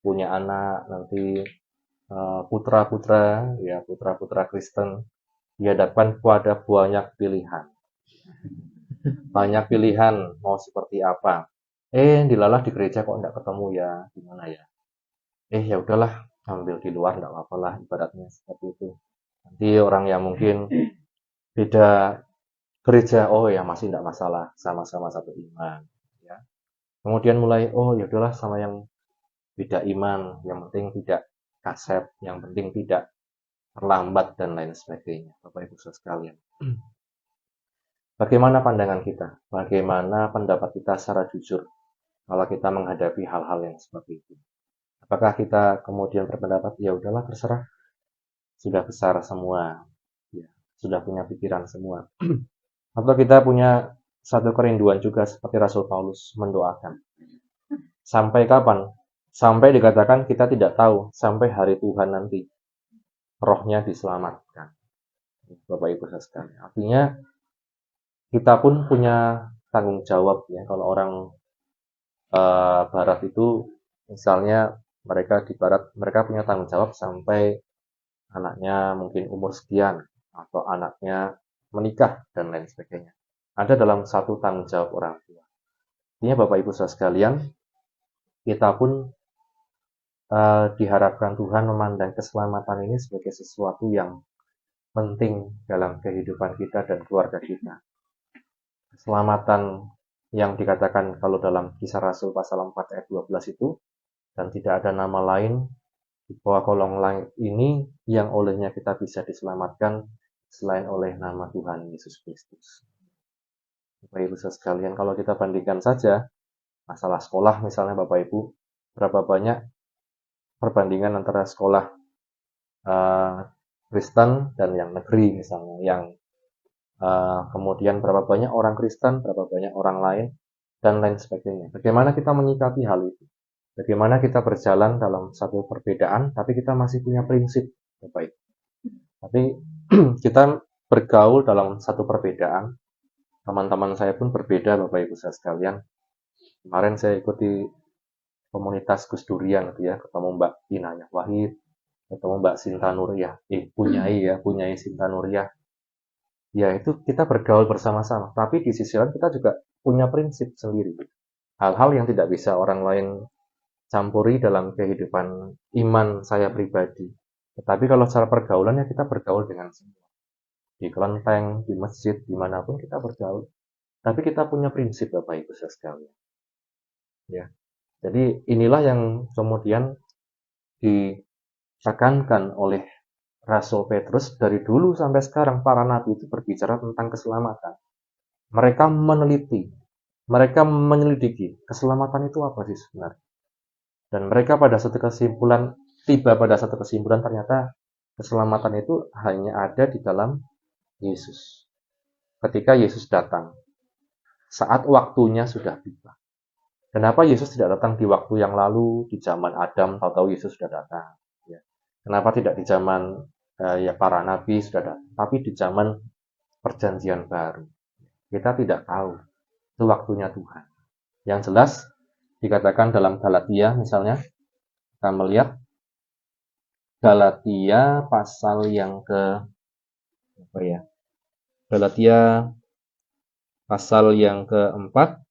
punya anak nanti, putra-putra ya, putra-putra Kristen dihadapkan pada banyak pilihan. Banyak pilihan mau seperti apa. Dilalah di gereja kok enggak ketemu ya, gimana ya? Ya udahlah, ambil di luar enggak apa-apa lah, ibaratnya seperti itu. Nanti orang yang mungkin beda gereja, ya masih enggak masalah, sama-sama satu iman, ya. Kemudian mulai, ya udahlah sama yang beda iman, yang penting tidak kasep, yang penting tidak terlambat dan lain sebagainya. Bapak Ibu sekalian. Bagaimana pandangan kita? Bagaimana pendapat kita secara jujur kalau kita menghadapi hal-hal yang seperti itu? Apakah kita kemudian berpendapat, ya udahlah terserah, sudah besar semua, ya, sudah punya pikiran semua. Atau kita punya satu kerinduan juga seperti Rasul Paulus mendoakan. Sampai kapan? Sampai dikatakan kita tidak tahu, sampai hari Tuhan nanti rohnya diselamatkan. Bapak Ibu sekalian. Artinya kita pun punya tanggung jawab ya, kalau orang Barat itu misalnya mereka di Barat, mereka punya tanggung jawab sampai anaknya mungkin umur sekian atau anaknya menikah dan lain sebagainya. Ada dalam satu tanggung jawab orang tua. Artinya Bapak Ibu sekalian, kita pun diharapkan Tuhan memandang keselamatan ini sebagai sesuatu yang penting dalam kehidupan kita dan keluarga kita. Keselamatan yang dikatakan kalau dalam Kisah Rasul pasal 4 ayat 12 itu, dan tidak ada nama lain di bawah kolong langit ini yang olehnya kita bisa diselamatkan selain oleh nama Tuhan Yesus Kristus. Bapak Ibu sekalian, kalau kita bandingkan saja masalah sekolah misalnya Bapak Ibu, berapa banyak perbandingan antara sekolah Kristen dan yang negeri misalnya, yang kemudian berapa banyak orang Kristen, berapa banyak orang lain, dan lain sebagainya. Bagaimana kita menyikapi hal itu? Bagaimana kita berjalan dalam satu perbedaan, tapi kita masih punya prinsip, Bapak Ibu. Tapi kita bergaul dalam satu perbedaan. Teman-teman saya pun berbeda, Bapak Ibu sekalian. Kemarin saya ikuti komunitas Gus Durian, ya, ketemu Mbak Inanya Wahid, ketemu Mbak Sinta Nuriyah, Punyai Sinta Nuriyah. Ya, itu kita bergaul bersama-sama. Tapi di sisi lain kita juga punya prinsip sendiri. Hal-hal yang tidak bisa orang lain campuri dalam kehidupan iman saya pribadi. Tetapi kalau secara pergaulannya kita bergaul dengan semua. Di kelenteng, di masjid, dimanapun kita bergaul. Tapi kita punya prinsip Bapak Ibu sekalian. Ya. Jadi inilah yang kemudian ditekankan oleh Rasul Petrus dari dulu sampai sekarang. Para nabi itu berbicara tentang keselamatan. Mereka meneliti, mereka menyelidiki keselamatan itu apa sih sebenarnya. Dan mereka tiba pada satu kesimpulan ternyata keselamatan itu hanya ada di dalam Yesus. Ketika Yesus datang, saat waktunya sudah tiba. Kenapa Yesus tidak datang di waktu yang lalu, di zaman Adam, tahu-tahu Yesus sudah datang. Ya. Kenapa tidak di zaman para nabi sudah datang, tapi di zaman perjanjian baru. Kita tidak tahu, itu waktunya Tuhan. Yang jelas, dikatakan dalam Galatia misalnya, kita melihat Galatia pasal yang Galatia pasal yang keempat,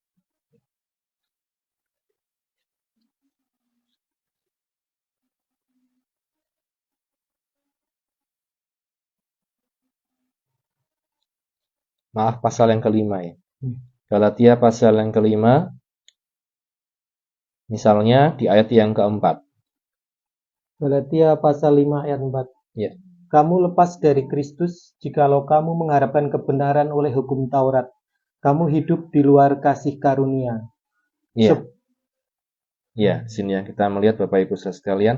pasal yang kelima ya. Galatia pasal yang kelima, misalnya di ayat yang keempat. Galatia pasal 5 ayat 4. Ya. Kamu lepas dari Kristus jikalau kamu mengharapkan kebenaran oleh hukum Taurat. Kamu hidup di luar kasih karunia. Iya. Iya, sini ya kita melihat Bapak Ibu saudara sekalian.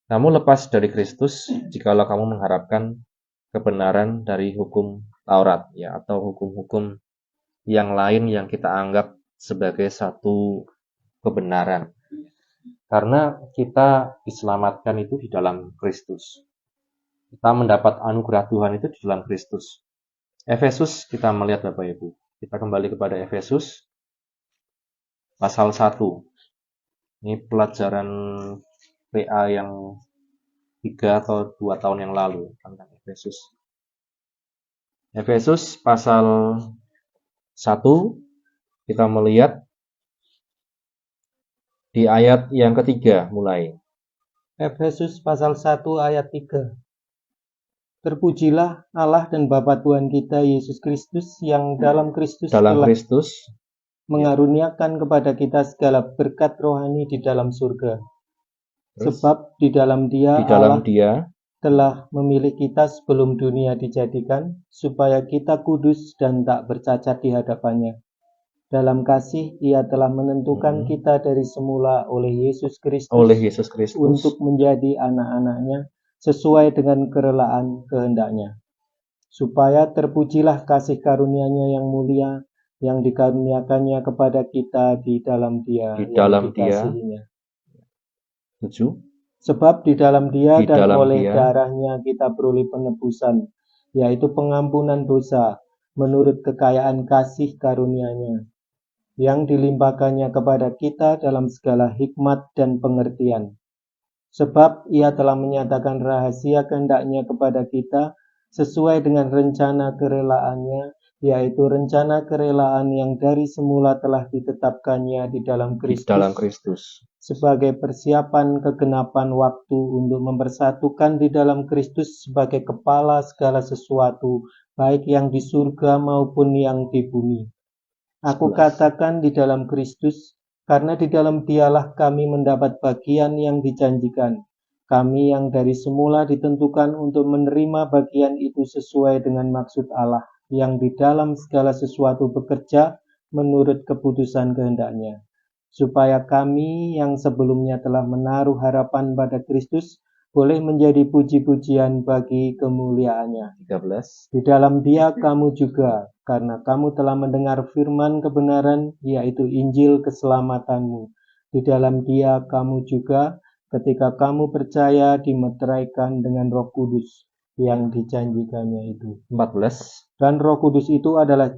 Kamu lepas dari Kristus jikalau kamu mengharapkan kebenaran dari hukum Taurat ya atau hukum-hukum yang lain yang kita anggap sebagai satu kebenaran. Karena kita diselamatkan itu di dalam Kristus. Kita mendapat anugerah Tuhan itu di dalam Kristus. Efesus kita melihat Bapak Ibu. Kita kembali kepada Efesus pasal 1. Ini pelajaran PA yang 3 atau 2 tahun yang lalu tentang Efesus. Efesus pasal 1 kita melihat di ayat yang ketiga mulai. Efesus pasal 1 ayat 3. Terpujilah Allah dan Bapa Tuhan kita Yesus Kristus yang dalam Kristus Dalam telah Kristus mengaruniakan kepada kita segala berkat rohani di dalam surga. Terus? Sebab di dalam Dia di dalam Allah Dia telah memilih kita sebelum dunia dijadikan, supaya kita kudus dan tak bercacat di hadapannya. Dalam kasih Ia telah menentukan kita dari semula oleh Yesus Kristus untuk menjadi anak-anaknya sesuai dengan kerelaan kehendaknya. Supaya terpujilah kasih karunia-Nya yang mulia yang dikaruniakannya kepada kita di dalam Dia Di yang dalam Dia. dikasihinya. 7. Sebab di dalam Dia Di dan dalam oleh Dia. darahnya kita beroleh penebusan, yaitu pengampunan dosa menurut kekayaan kasih karunia-Nya yang dilimpahkannya kepada kita dalam segala hikmat dan pengertian. Sebab Ia telah menyatakan rahasia kehendak-Nya kepada kita sesuai dengan rencana kerelaannya, yaitu rencana kerelaan yang dari semula telah ditetapkannya di dalam Kristus sebagai persiapan kegenapan waktu untuk mempersatukan di dalam Kristus sebagai kepala segala sesuatu, baik yang di surga maupun yang di bumi. Aku katakan di dalam Kristus, karena di dalam Dialah kami mendapat bagian yang dijanjikan. Kami yang dari semula ditentukan untuk menerima bagian itu sesuai dengan maksud Allah, yang di dalam segala sesuatu bekerja menurut keputusan kehendak-Nya. Supaya kami yang sebelumnya telah menaruh harapan pada Kristus, boleh menjadi puji-pujian bagi kemuliaan-Nya. 13. Di dalam Dia kamu juga, karena kamu telah mendengar firman kebenaran, yaitu Injil keselamatanmu. Di dalam Dia kamu juga, ketika kamu percaya, dimeteraikan dengan Roh Kudus yang dijanjikannya itu. 14. Dan Roh Kudus itu adalah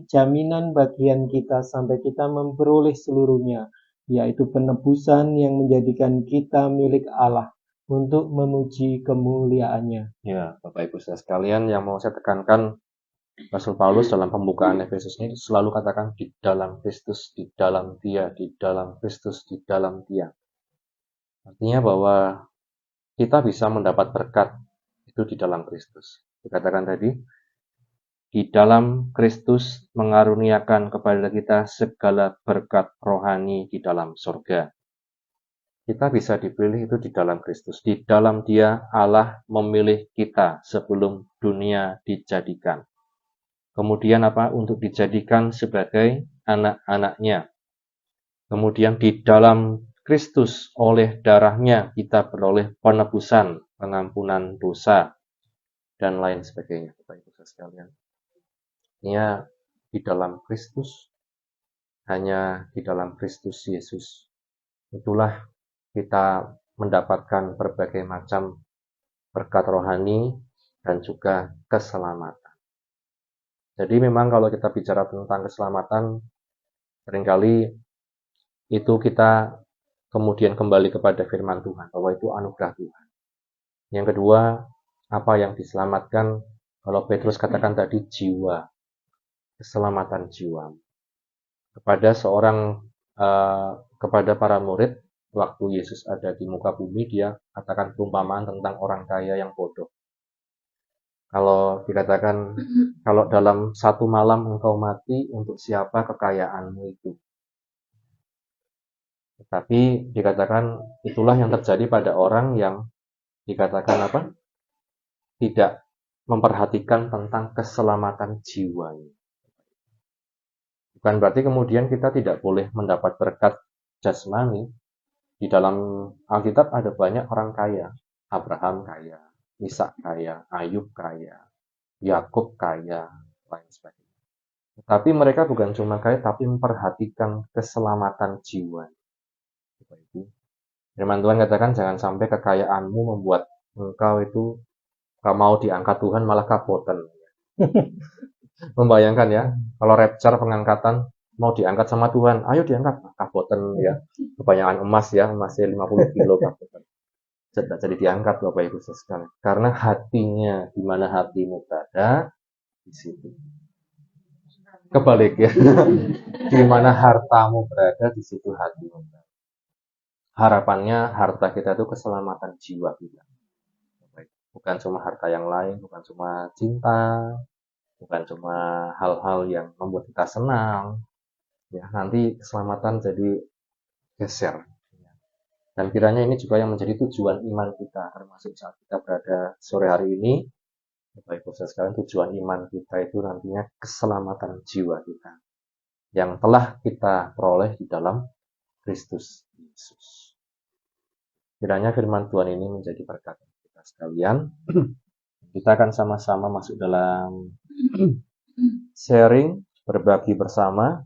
jaminan bagian kita sampai kita memperoleh seluruhnya, yaitu penebusan yang menjadikan kita milik Allah untuk memuji kemuliaan-Nya. Ya, Bapak Ibu saudara sekalian, yang mau saya tekankan, Rasul Paulus dalam pembukaan Efesus ini selalu katakan di dalam Kristus, di dalam Dia, di dalam Kristus, di dalam Dia. Artinya bahwa kita bisa mendapat berkat itu di dalam Kristus. Dikatakan tadi, di dalam Kristus mengaruniakan kepada kita segala berkat rohani di dalam surga. Kita bisa dipilih itu di dalam Kristus. Di dalam Dia Allah memilih kita sebelum dunia dijadikan. Kemudian apa? Untuk dijadikan sebagai anak-anak-Nya. Kemudian di dalam Kristus oleh darahnya kita beroleh penebusan, pengampunan dosa, dan lain sebagainya. Bapak Ibu sekalian. Artinya di dalam Kristus, hanya di dalam Kristus Yesus. Itulah kita mendapatkan berbagai macam berkat rohani dan juga keselamatan. Jadi memang kalau kita bicara tentang keselamatan, seringkali itu kita kemudian kembali kepada firman Tuhan, bahwa itu anugerah Tuhan. Yang kedua, apa yang diselamatkan, kalau Petrus katakan tadi, jiwa, keselamatan jiwa. Kepada para murid, waktu Yesus ada di muka bumi, dia katakan perumpamaan tentang orang kaya yang bodoh. Kalau dikatakan, kalau dalam satu malam engkau mati, untuk siapa kekayaanmu itu? Tetapi dikatakan itulah yang terjadi pada orang yang dikatakan apa? Tidak memperhatikan tentang keselamatan jiwanya. Bukan berarti kemudian kita tidak boleh mendapat berkat jasmani. Di dalam Alkitab ada banyak orang kaya. Abraham kaya, Ishak kaya, Ayub kaya, Yakub kaya, lain sebagainya. Tapi mereka bukan cuma kaya, tapi memperhatikan keselamatan jiwa. Firman Tuhan katakan jangan sampai kekayaanmu membuat engkau itu gak mau diangkat Tuhan malah kapoten. Membayangkan ya, kalau rapture pengangkatan mau diangkat sama Tuhan, ayo diangkat, kapoten ya. Kebanyakan emas ya, emasnya 50 kilo kapoten. Tidak jadi diangkat Bapak Ibu sekalian. Karena hatinya, di mana hatimu berada, di situ. Kebalik ya. Di mana hartamu berada, di situ hatimu berada. Harapannya harta kita itu keselamatan jiwa kita. Bukan cuma harta yang lain, bukan cuma cinta, bukan cuma hal-hal yang membuat kita senang. Ya, nanti keselamatan jadi geser. Dan kiranya ini juga yang menjadi tujuan iman kita, termasuk saat kita berada sore hari ini. Bapak Ibu sekalian, tujuan iman kita itu nantinya keselamatan jiwa kita yang telah kita peroleh di dalam Kristus Yesus. Kiranya firman Tuhan ini menjadi berkat kita sekalian. Kita akan sama-sama masuk dalam sharing, berbagi bersama.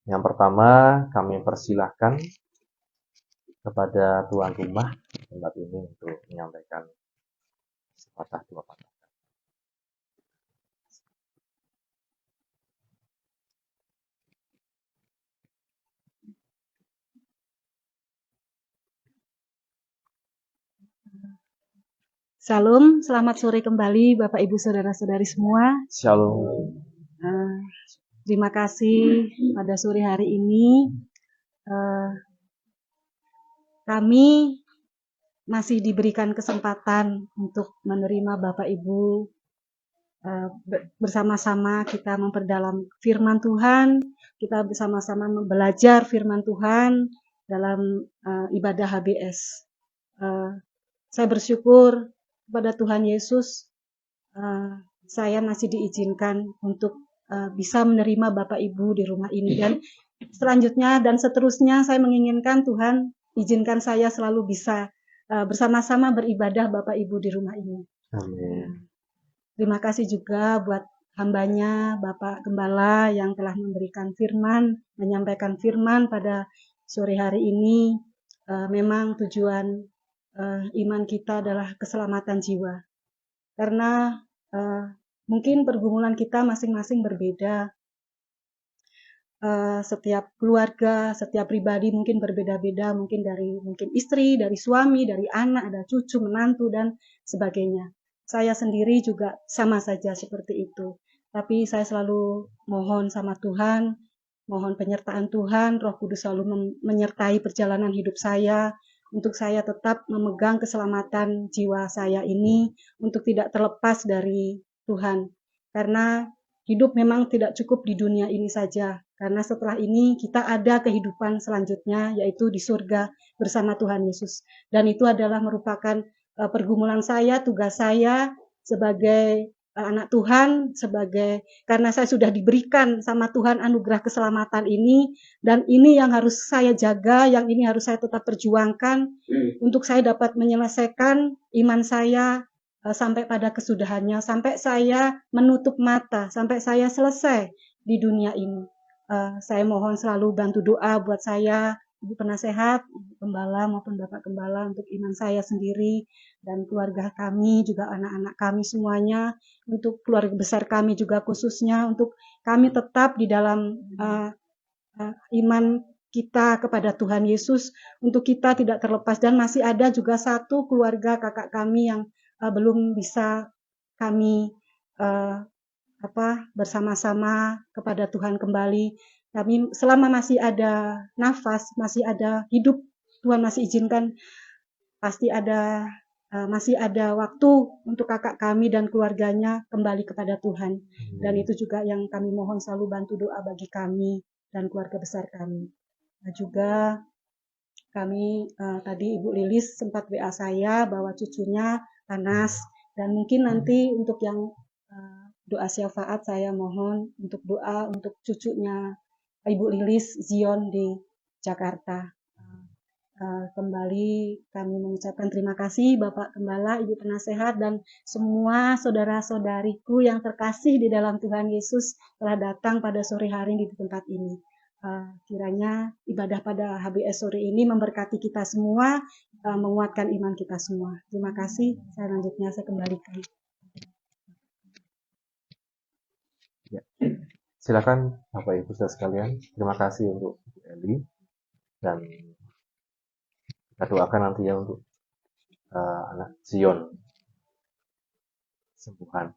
Yang pertama, kami persilahkan kepada tuan rumah tempat ini untuk menyampaikan sepatah dua patah. Salam, selamat sore kembali Bapak Ibu Saudara-saudari semua. Shalom. Terima kasih pada sore hari ini. Kami masih diberikan kesempatan untuk menerima Bapak Ibu bersama-sama kita memperdalam firman Tuhan, kita bersama-sama belajar firman Tuhan dalam ibadah HBS. Saya bersyukur kepada Tuhan Yesus, saya masih diizinkan untuk bisa menerima Bapak Ibu di rumah ini, dan selanjutnya dan seterusnya saya menginginkan Tuhan izinkan saya selalu bisa bersama-sama beribadah Bapak Ibu di rumah ini. Amin. Terima kasih juga buat hambanya Bapak Gembala yang telah memberikan firman, menyampaikan firman pada sore hari ini. Memang tujuan iman kita adalah keselamatan jiwa. Karena mungkin pergumulan kita masing-masing berbeda. Setiap keluarga, setiap pribadi mungkin berbeda-beda, mungkin dari istri, dari suami, dari anak, ada cucu, menantu, dan sebagainya. Saya sendiri juga sama saja seperti itu. Tapi saya selalu mohon sama Tuhan, mohon penyertaan Tuhan, Roh Kudus selalu menyertai perjalanan hidup saya, untuk saya tetap memegang keselamatan jiwa saya ini, untuk tidak terlepas dari Tuhan. Karena hidup memang tidak cukup di dunia ini saja, karena setelah ini kita ada kehidupan selanjutnya, yaitu di surga bersama Tuhan Yesus. Dan itu adalah merupakan pergumulan saya, tugas saya sebagai anak Tuhan, karena saya sudah diberikan sama Tuhan anugerah keselamatan ini, dan ini yang harus saya jaga, yang ini harus saya tetap perjuangkan untuk saya dapat menyelesaikan iman saya sampai pada kesudahannya, sampai saya menutup mata, sampai saya selesai di dunia ini. Saya mohon selalu bantu doa buat saya, Ibu Penasehat, Ibu Gembala maupun Bapak Gembala, untuk iman saya sendiri dan keluarga kami, juga anak-anak kami semuanya, untuk keluarga besar kami juga khususnya, untuk kami tetap di dalam iman kita kepada Tuhan Yesus, untuk kita tidak terlepas. Dan masih ada juga satu keluarga kakak kami yang belum bisa kami bersama-sama kepada Tuhan kembali. Kami selama masih ada nafas, masih ada hidup, Tuhan masih izinkan, pasti ada masih ada waktu untuk kakak kami dan keluarganya kembali kepada Tuhan. Dan itu juga yang kami mohon selalu bantu doa bagi kami dan keluarga besar kami. Nah, juga kami tadi Ibu Lilis sempat WA saya bahwa cucunya panas, dan mungkin nanti untuk yang doa syafaat saya mohon untuk doa untuk cucunya Ibu Lilis Zion di Jakarta. Kembali kami mengucapkan terima kasih Bapak Gembala, Ibu Penasehat, dan semua saudara-saudariku yang terkasih di dalam Tuhan Yesus telah datang pada sore hari di tempat ini. Kiranya ibadah pada HBS sore ini memberkati kita semua, menguatkan iman kita semua. Terima kasih. Selanjutnya saya kembalikan. Ya. Silakan Bapak Ibu saudara sekalian. Terima kasih untuk Ibu Eli, dan kita doakan nanti ya untuk anak Zion sembuhan.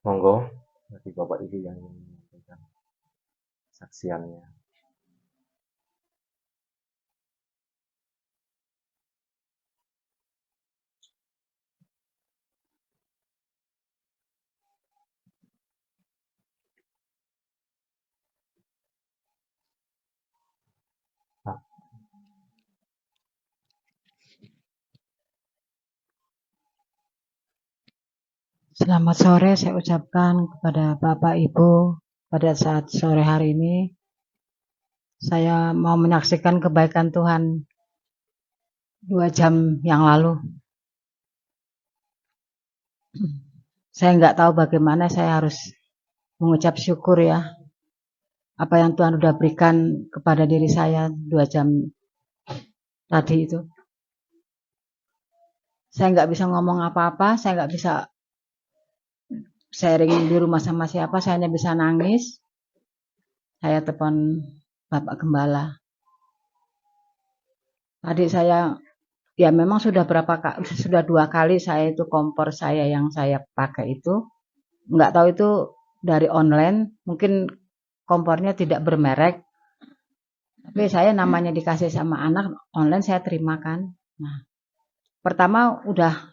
Monggo bagi Bapak Ibu yang ingin menyampaikan saksiannya. Selamat sore saya ucapkan kepada Bapak Ibu pada saat sore hari ini. Saya mau menyaksikan kebaikan Tuhan 2 jam yang lalu. Saya nggak tahu bagaimana saya harus mengucap syukur ya. Apa yang Tuhan sudah berikan kepada diri saya 2 jam tadi itu. Saya nggak bisa ngomong apa-apa, saya nggak bisa sharing di rumah sama siapa, saya hanya bisa nangis. Saya telepon Bapak Gembala. Tadi saya, ya memang sudah 2 kali saya itu kompor saya yang saya pakai itu. Nggak tahu itu dari online, mungkin kompornya tidak bermerek. Tapi saya namanya dikasih sama anak, online saya terima kan. Nah, pertama udah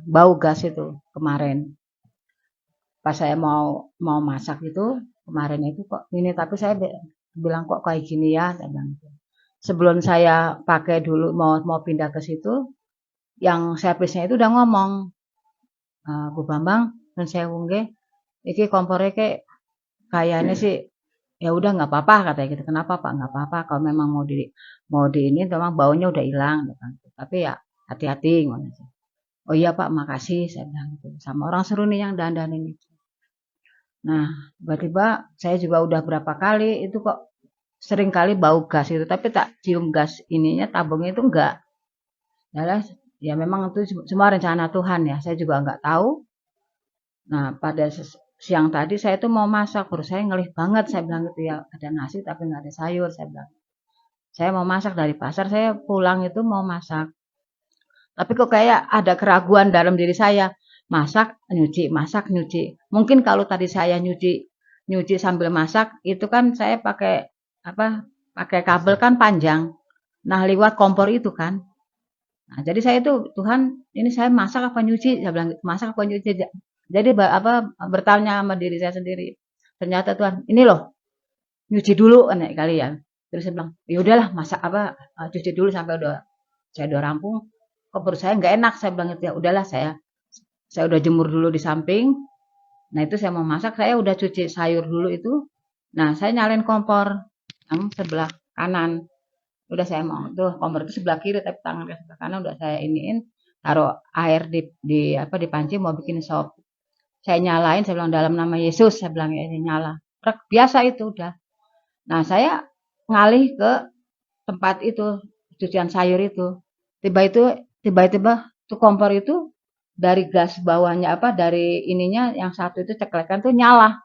bau gas itu kemarin. Pas saya mau masak itu kemarin itu kok ini, tapi saya bilang kok kayak gini ya, saya bilang gitu. Sebelum saya pakai dulu mau pindah ke situ, yang servisnya itu udah ngomong, Bu Bambang, dan saya nggih, iki kompornya kayaknya sih ya udah nggak apa-apa katanya gitu. Kenapa Pak? Nggak apa-apa kalau memang mau di ini memang baunya udah hilang gitu. Tapi ya hati-hati. Oh iya Pak, makasih saya bilang gitu. Sama orang seru nih yang dandanin itu. Nah, tiba-tiba saya juga udah berapa kali itu kok sering kali bau gas itu, tapi tak cium gas ininya tabungnya itu enggak. Ya memang itu semua rencana Tuhan ya. Saya juga enggak tahu. Nah, pada siang tadi saya tuh mau masak, perut saya ngelih banget, saya bilang gitu ya, ada nasi tapi nggak ada sayur, saya bilang. Saya mau masak dari pasar, saya pulang itu mau masak. Tapi kok kayak ada keraguan dalam diri saya, masak, nyuci. Mungkin kalau tadi saya nyuci sambil masak, itu kan saya pakai kabel kan panjang. Nah, lewat kompor itu kan. Nah, jadi saya itu, Tuhan, ini saya masak apa nyuci? Saya bilang, masak apa nyuci? Jadi bertanya sama diri saya sendiri. Ternyata Tuhan, ini loh, nyuci dulu kan kalian. Terus saya bilang, ya udahlah masak cuci dulu sampai saya udah rampung. Kok perut saya nggak enak, saya bilang ya udahlah saya udah jemur dulu di samping. Nah itu saya mau masak, saya udah cuci sayur dulu itu. Nah saya nyalain kompor yang sebelah kanan. Udah saya mau tuh kompor itu sebelah kiri tapi tangan ke sebelah kanan udah saya iniin, taruh air di panci mau bikin sop. Saya nyalain, saya bilang dalam nama Yesus, saya bilang ya ini nyala. Biasa itu udah. Nah saya ngalih ke tempat itu cucian sayur itu. Tiba-tiba tuh kompor itu dari gas bawahnya dari ininya yang satu itu ceklekan tuh nyala.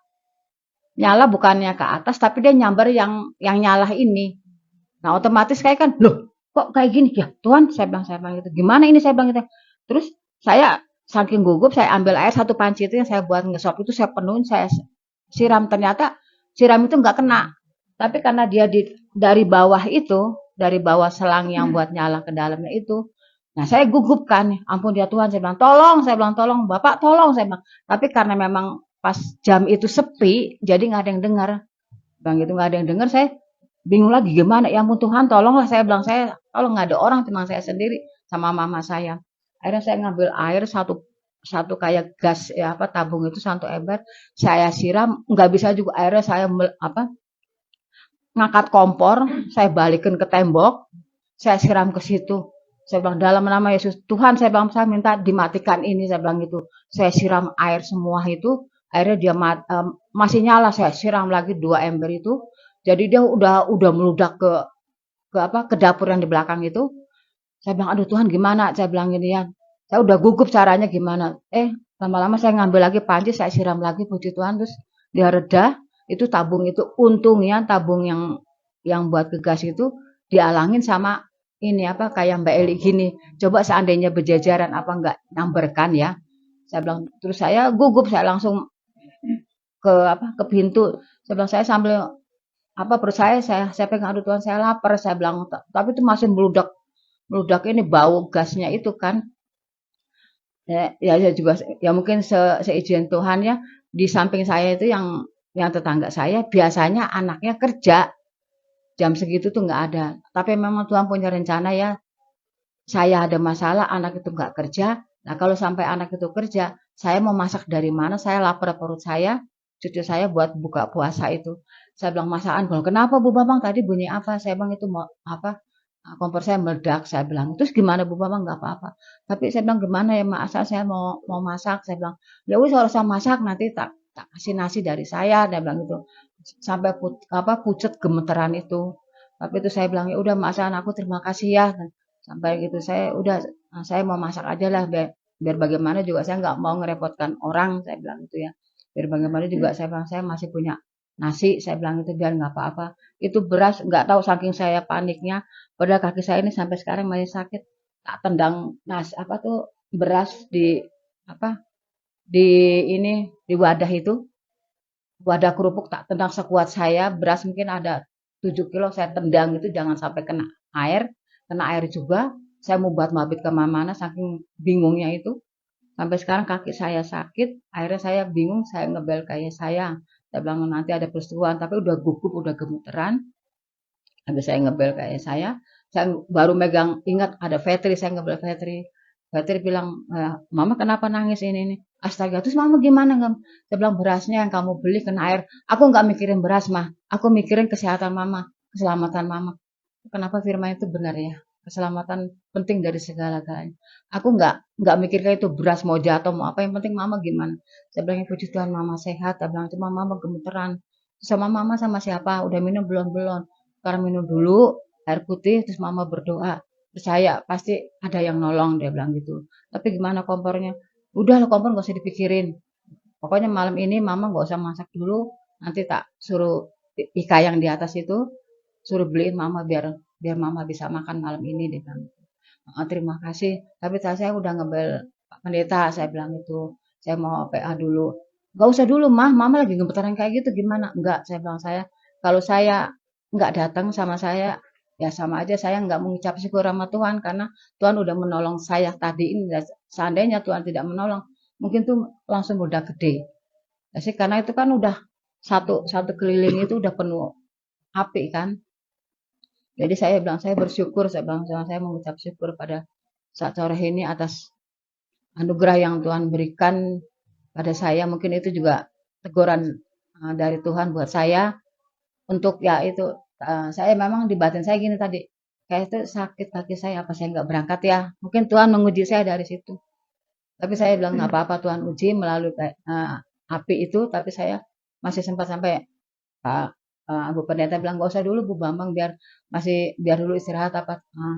Nyala bukannya ke atas tapi dia nyambar yang nyala ini. Nah, otomatis kayak kan, loh, kok kayak gini? Ya, Tuhan, saya bilang gitu. Gimana ini saya bilang gitu. Terus saya saking gugup saya ambil air satu panci itu yang saya buat ngesop itu saya penuhin, saya siram. Ternyata siram itu nggak kena. Tapi karena dia dari bawah selang yang buat nyala ke dalamnya itu. Nah, saya gugup kan. Ampun ya Tuhan, saya bilang tolong, Bapak tolong, saya bilang. Tapi karena memang pas jam itu sepi, jadi nggak ada yang dengar. Bang itu nggak ada yang dengar, saya bingung lagi gimana. Ya ampun Tuhan, tolonglah, saya bilang, kalau nggak ada orang, cuma saya sendiri sama mama saya. Akhirnya saya ngambil air satu kayak gas ya apa tabung itu 1 ember saya siram, nggak bisa juga akhirnya saya ngangkat kompor, saya balikin ke tembok, saya siram ke situ. Saya bilang dalam nama Yesus, Tuhan saya bilang saya minta dimatikan ini, saya bilang gitu. Saya siram air semua itu, akhirnya dia masih nyala, saya siram lagi 2 ember itu. Jadi dia udah meludak ke apa ke dapur yang di belakang itu. Saya bilang aduh Tuhan gimana? Saya bilang gini ya. Saya udah gugup caranya gimana. Lama-lama saya ngambil lagi panci, saya siram lagi puji Tuhan terus dia reda. Itu tabung itu untungnya tabung yang buat ke gas itu dialangin sama ini apa kayak Mbak Eli gini. Coba seandainya berjajaran apa enggak nyamberkan ya. Saya bilang terus saya gugup saya langsung ke pintu. Saya bilang saya sambil apa perut saya pegang aduh Tuhan saya lapar saya bilang tapi itu masih meludak ini bau gasnya itu kan ya juga ya mungkin seizin Tuhan ya di samping saya itu yang tetangga saya biasanya anaknya kerja jam segitu tuh nggak ada tapi memang Tuhan punya rencana ya saya ada masalah anak itu nggak kerja nah kalau sampai anak itu kerja saya mau masak dari mana saya lapar perut saya cucu saya buat buka puasa itu saya bilang masakan kenapa Bu Bambang tadi bunyi apa saya bilang itu mau apa kompor saya meledak saya bilang terus gimana Bu Bambang nggak apa-apa tapi saya bilang gimana ya mak asal saya mau masak saya bilang ya wis kalau saya masak nanti tak kasih nasi dari saya dia bilang gitu sampai pucet gemeteran itu tapi itu saya bilang ya udah mak asal aku terima kasih ya sampai gitu saya udah saya mau masak aja lah biar bagaimana juga saya nggak mau ngerepotkan orang saya bilang gitu ya biar bagaimana juga saya bilang saya masih punya nasi saya bilang itu biar nggak apa-apa itu beras nggak tahu saking saya paniknya padahal kaki saya ini sampai sekarang masih sakit tak tendang apa tuh beras di apa di di wadah itu wadah kerupuk tak tendang sekuat saya beras mungkin ada 7 kilo saya tendang itu jangan sampai kena air juga saya mau buat mabit kemana-mana saking bingungnya itu sampai sekarang kaki saya sakit, akhirnya saya bingung, saya ngebel kayak saya bilang nanti ada persetujuan, tapi udah gugup, udah gemeteran. Habis saya ngebel kayak saya baru megang, ingat ada Fetri, saya ngebel Fetri. Fetri bilang, Mama kenapa nangis ini? Astaga, terus Mama gimana? Saya bilang berasnya yang kamu beli kena air. Aku nggak mikirin beras, Mah. Aku mikirin kesehatan Mama, keselamatan Mama. Kenapa firman itu benar ya? Keselamatan penting dari segala-galanya. Aku nggak mikirnya itu beras mau jatuh mau apa yang penting mama gimana. Saya bilang puji Tuhan mama sehat. Saya bilang cuma mama gemeteran. Sama mama sama siapa? Udah minum belum? Sekarang minum dulu air putih terus mama berdoa. Percaya pasti ada yang nolong dia bilang gitu. Tapi gimana kompornya? Udah lah kompor nggak usah dipikirin. Pokoknya malam ini mama nggak usah masak dulu. Nanti tak suruh Ika yang di atas itu suruh beliin mama biar mama bisa makan malam ini dia bilang terima kasih tapi saya udah ngebel Pak Pendeta saya bilang itu saya mau PA dulu nggak usah dulu mama lagi gemeteran kayak gitu gimana enggak saya bilang kalau saya nggak datang sama saya ya sama aja saya nggak mengucap syukur sama Tuhan karena Tuhan udah menolong saya tadi ini seandainya Tuhan tidak menolong mungkin tuh langsung udah gede ya sih karena itu kan udah satu keliling itu udah penuh api kan. Jadi saya bilang saya bersyukur, saya bilang saya mengucap syukur pada saat sore ini atas anugerah yang Tuhan berikan pada saya. Mungkin itu juga teguran dari Tuhan buat saya untuk ya itu saya memang di batin saya gini tadi kayak itu sakit kaki saya apa saya nggak berangkat ya. Mungkin Tuhan menguji saya dari situ. Tapi saya bilang nggak apa-apa Tuhan uji melalui api itu. Tapi saya masih sempat sampai Bu Pendeta bilang gak usah dulu Bu Bambang biar dulu istirahat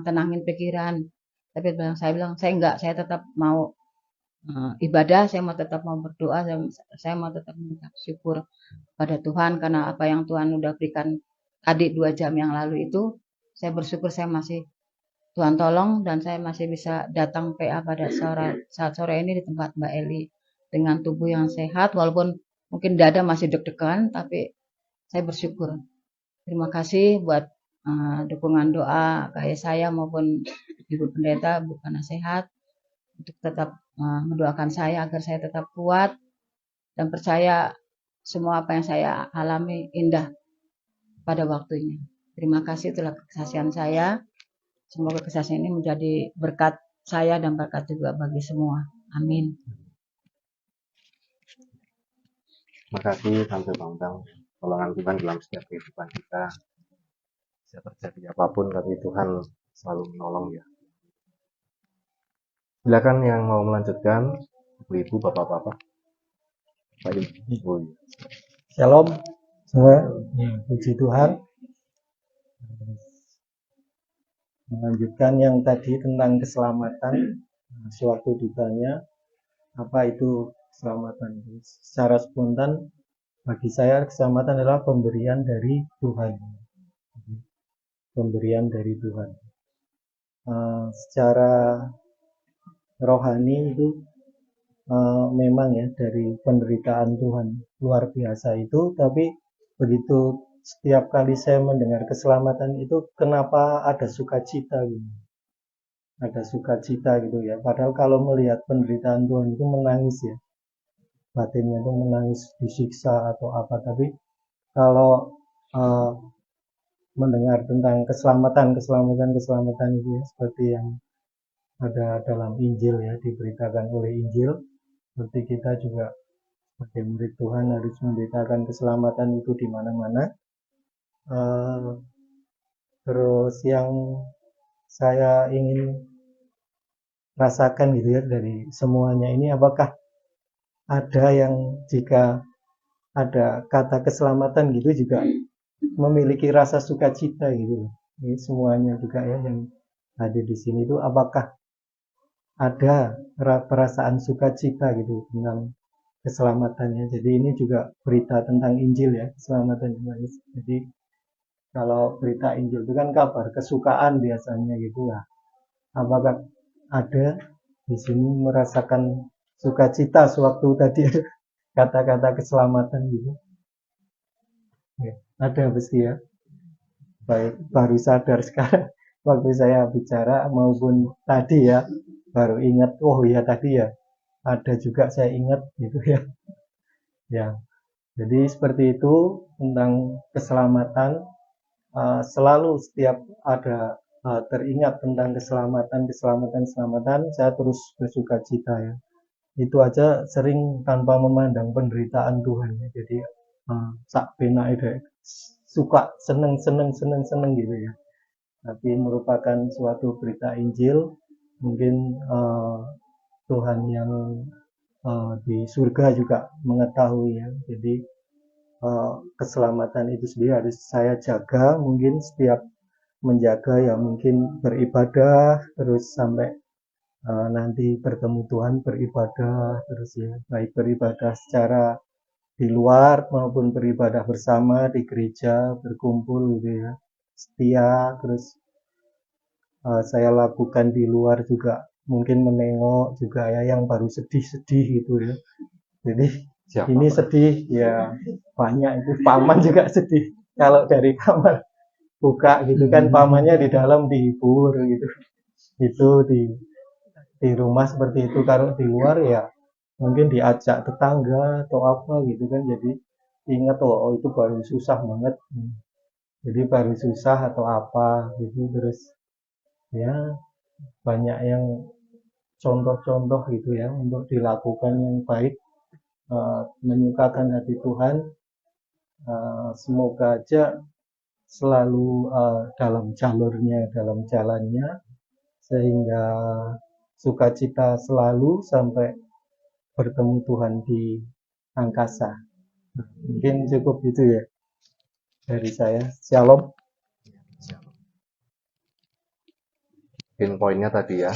tenangin pikiran. Tapi saya bilang saya enggak, saya tetap mau ibadah, saya mau tetap mau berdoa, saya mau tetap mengucap syukur pada Tuhan karena apa yang Tuhan udah berikan tadi 2 jam yang lalu itu, saya bersyukur saya masih Tuhan tolong dan saya masih bisa datang PA pada saat sore ini di tempat Mbak Eli dengan tubuh yang sehat walaupun mungkin dada masih deg-degan tapi saya bersyukur. Terima kasih buat dukungan doa kayak saya maupun Ibu Pendeta, Bu Penasehat untuk tetap mendoakan saya agar saya tetap kuat dan percaya semua apa yang saya alami indah pada waktunya. Terima kasih itulah kesaksian saya. Semoga kesaksian ini menjadi berkat saya dan berkat juga bagi semua. Amin. Terima kasih Tante Bambang, pertolongan Tuhan dalam setiap kehidupan kita. Bisa terjadi apapun, tapi Tuhan selalu menolong ya. Silakan yang mau melanjutkan, Ibu-ibu, Bapak-bapak. Pak Ibu. Shalom semua, puji Tuhan. Melanjutkan yang tadi tentang keselamatan, sewaktu ditanya apa itu keselamatan. Secara spontan bagi saya keselamatan adalah pemberian dari Tuhan. Pemberian dari Tuhan. Secara rohani itu memang ya dari penderitaan Tuhan luar biasa itu, tapi begitu setiap kali saya mendengar keselamatan itu, kenapa ada sukacita gitu. Ada sukacita gitu ya. Padahal kalau melihat penderitaan Tuhan itu menangis ya. Batinnya itu menangis disiksa atau apa. Tapi kalau mendengar tentang keselamatan itu ya, seperti yang ada dalam Injil ya, diberitakan oleh Injil, seperti kita juga sebagai murid Tuhan harus memberitakan keselamatan itu di mana-mana. Terus yang saya ingin rasakan gitu ya dari semuanya ini, apakah ada yang jika ada kata keselamatan gitu juga memiliki rasa sukacita gitu. Ini semuanya juga ya yang ada di sini itu, apakah ada perasaan sukacita gitu tentang keselamatannya. Jadi ini juga berita tentang Injil ya, keselamatan. Jadi kalau berita Injil itu kan kabar kesukaan biasanya gitu lah. Apakah ada di sini merasakan sukacita sewaktu tadi kata-kata keselamatan gitu? Ya, ada pasti ya. Baik, baru sadar sekarang waktu saya bicara maupun tadi ya, baru ingat, oh ya tadi ya ada juga saya ingat gitu ya. Ya, jadi seperti itu tentang keselamatan. Selalu setiap ada teringat tentang keselamatan, saya terus bersuka cita ya. Itu aja sering tanpa memandang penderitaan Tuhan ya. Jadi sak pena itu suka seneng gitu ya. Tapi merupakan suatu berita Injil, mungkin Tuhan yang di surga juga mengetahui ya. Jadi keselamatan itu sendiri harus saya jaga, mungkin setiap menjaga ya mungkin beribadah terus sampai nanti bertemu Tuhan, beribadah terus ya, baik beribadah secara di luar maupun beribadah bersama di gereja, berkumpul gitu ya, setia. Terus saya lakukan di luar juga, mungkin menengok juga ya yang baru sedih-sedih gitu ya. Jadi Siapa, ini Pak? sedih ya, banyak itu. Paman juga sedih kalau dari kamar buka gitu kan, pamannya di dalam dihibur gitu. Itu di rumah seperti itu. Kalau di luar ya mungkin diajak tetangga atau apa gitu kan, jadi ingat oh itu baru susah banget, jadi baru susah atau apa gitu. Terus ya banyak yang contoh-contoh gitu ya untuk dilakukan yang baik, menyukakan hati Tuhan. Semoga aja selalu dalam jalurnya, dalam jalannya, sehingga sukacita selalu sampai bertemu Tuhan di angkasa. Mungkin cukup itu ya dari saya. Shalom. Mungkin poinnya tadi ya,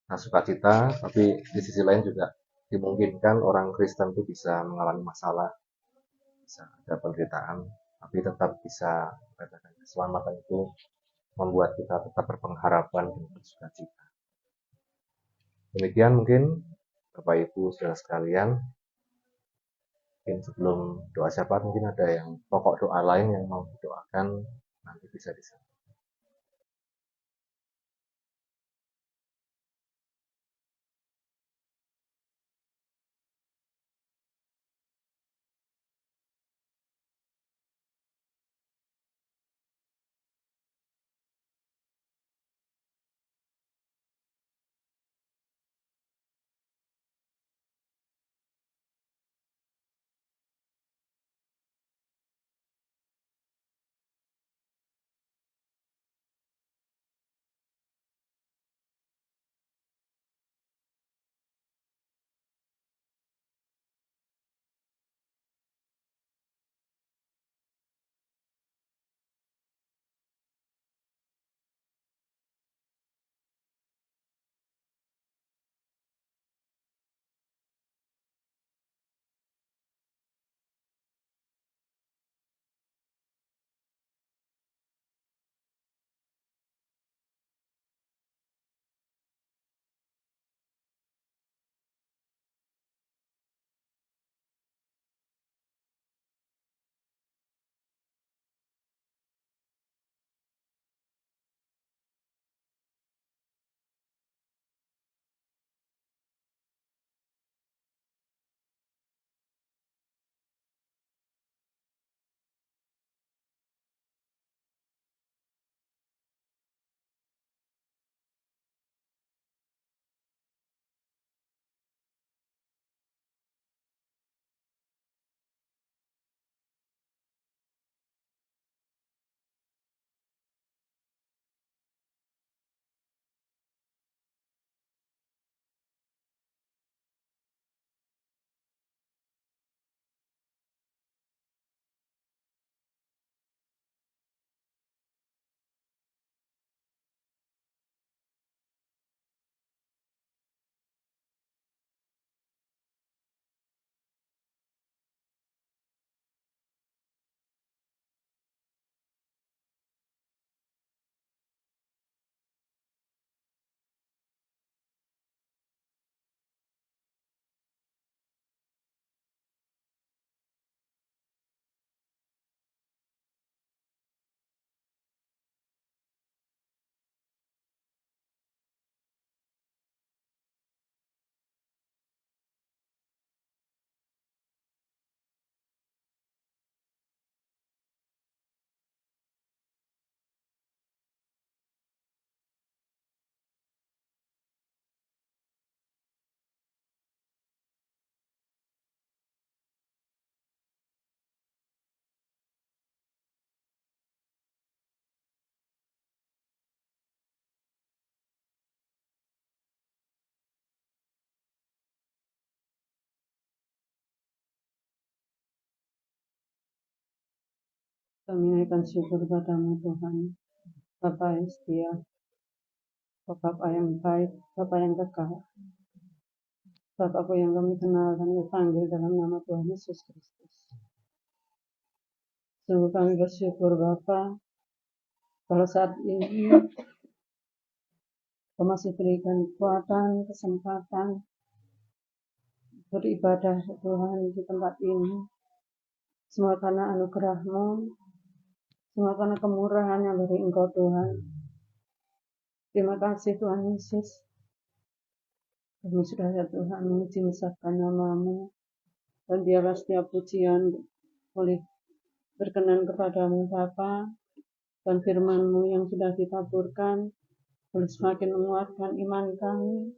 sukacita, tapi di sisi lain juga dimungkinkan orang Kristen itu bisa mengalami masalah, bisa ada penderitaan, tapi tetap bisa mengatakan keselamatan itu membuat kita tetap berpengharapan dan bersukacita. Demikian mungkin Bapak Ibu saudara sekalian. Mungkin sebelum doa syafaat mungkin ada yang pokok doa lain yang mau didoakan, nanti bisa disampaikan. Kami naikkan syukur padamu Tuhan, Bapa yang setia, Bapa yang baik, Bapa yang kekal, Bapakku yang kami kenal dan kami panggil dalam nama Tuhan Yesus Kristus. Sungguh kami bersyukur Bapa, kalau saat ini Kau masih berikan kekuatan, kesempatan beribadah Tuhan di tempat ini. Semua karena anugerah-Mu, semua karena kemurahan yang dari Engkau Tuhan. Terima kasih Tuhan Yesus. Kami sudah ya Tuhan memuji mesahkan nama-Mu, dan biarlah setiap pujian boleh berkenan kepadamu Bapa, dan firman-Mu yang sudah ditaburkan boleh semakin menguatkan iman kami,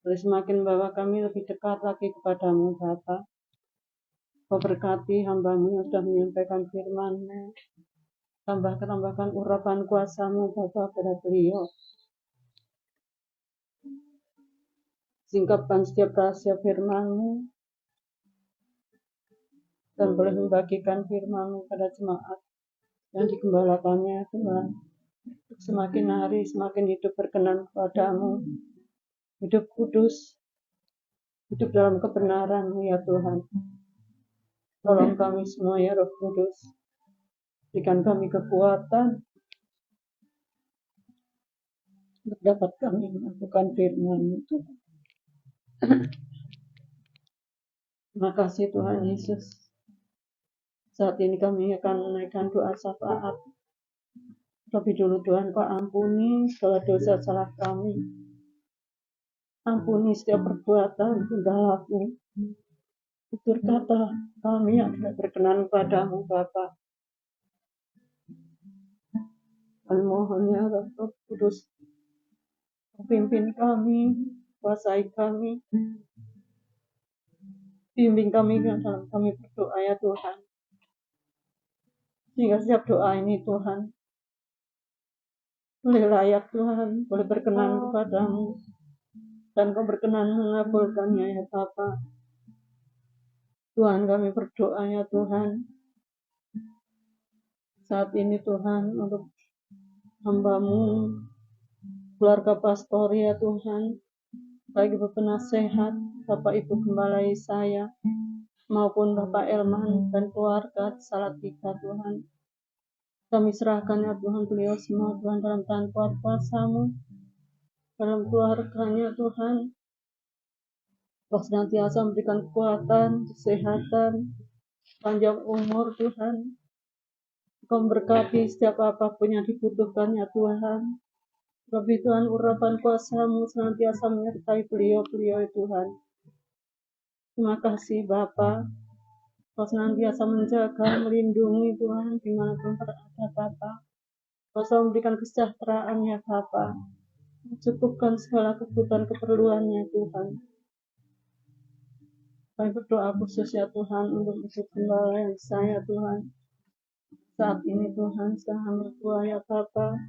boleh semakin membawa kami lebih dekat lagi kepadamu Bapa. Kau berkati hamba-Mu yang sudah menyampaikan firman-Mu, tambahkan urapan kuasa-Mu Bapa pada beliau, singkapkan setiap rahasia firman-Mu, dan boleh membagikan firman-Mu pada jemaat yang digembalakannya Tuhan. Semakin hari semakin hidup berkenan kepadamu, hidup kudus, hidup dalam kebenaran-Mu ya Tuhan. Tolong kami semua ya Roh Kudus, berikan kami kekuatan untuk dapat kami melakukan firman-Mu Tuhan. Terima kasih Tuhan Yesus. Saat ini kami akan menaikkan doa syafaat. Tapi dulu Tuhan Kau ampuni segala dosa salah kami. Ampuni setiap perbuatan, tingkah laku, tutur kata kami yang tidak berkenan padamu Bapa. Kami mohon ya Roh Kudus, pimpin kami, kuasai kami, bimbing kami dalam kami berdoa ya Tuhan. Sehingga setiap doa ini Tuhan boleh layak Tuhan, boleh berkenan kepadamu, dan Kau berkenan mengabulkannya ya Bapa. Tuhan kami berdoa ya Tuhan, saat ini Tuhan untuk hamba-Mu, keluarga pastor ya Tuhan, bagi Bapak Penasehat, Bapak Ibu Gembala Yesaya, maupun Bapak Elman dan keluarga Salatiga Tuhan. Kami serahkan ya Tuhan beliau semua Tuhan dalam tangan kuasa-Mu, dalam keluarganya Tuhan. Kau senantiasa memberikan kekuatan, kesehatan, panjang umur Tuhan. Kau memberkati setiap apapun yang dibutuhkan ya Tuhan. Lebih Tuhan urapan kuasa-Mu senantiasa menyertai beliau-beliau ya Tuhan. Terima kasih Bapa. Kau senantiasa menjaga, melindungi Tuhan dimanapun berada Bapa. Kau selalu memberikan kesejahteraan ya Bapa. Cukupkan segala kebutuhan keperluannya Tuhan. Kami berdoa khusus ya Tuhan untuk Ibu Gembala yang saya Tuhan. Saat ini Tuhan sedang berdoa ya Bapa.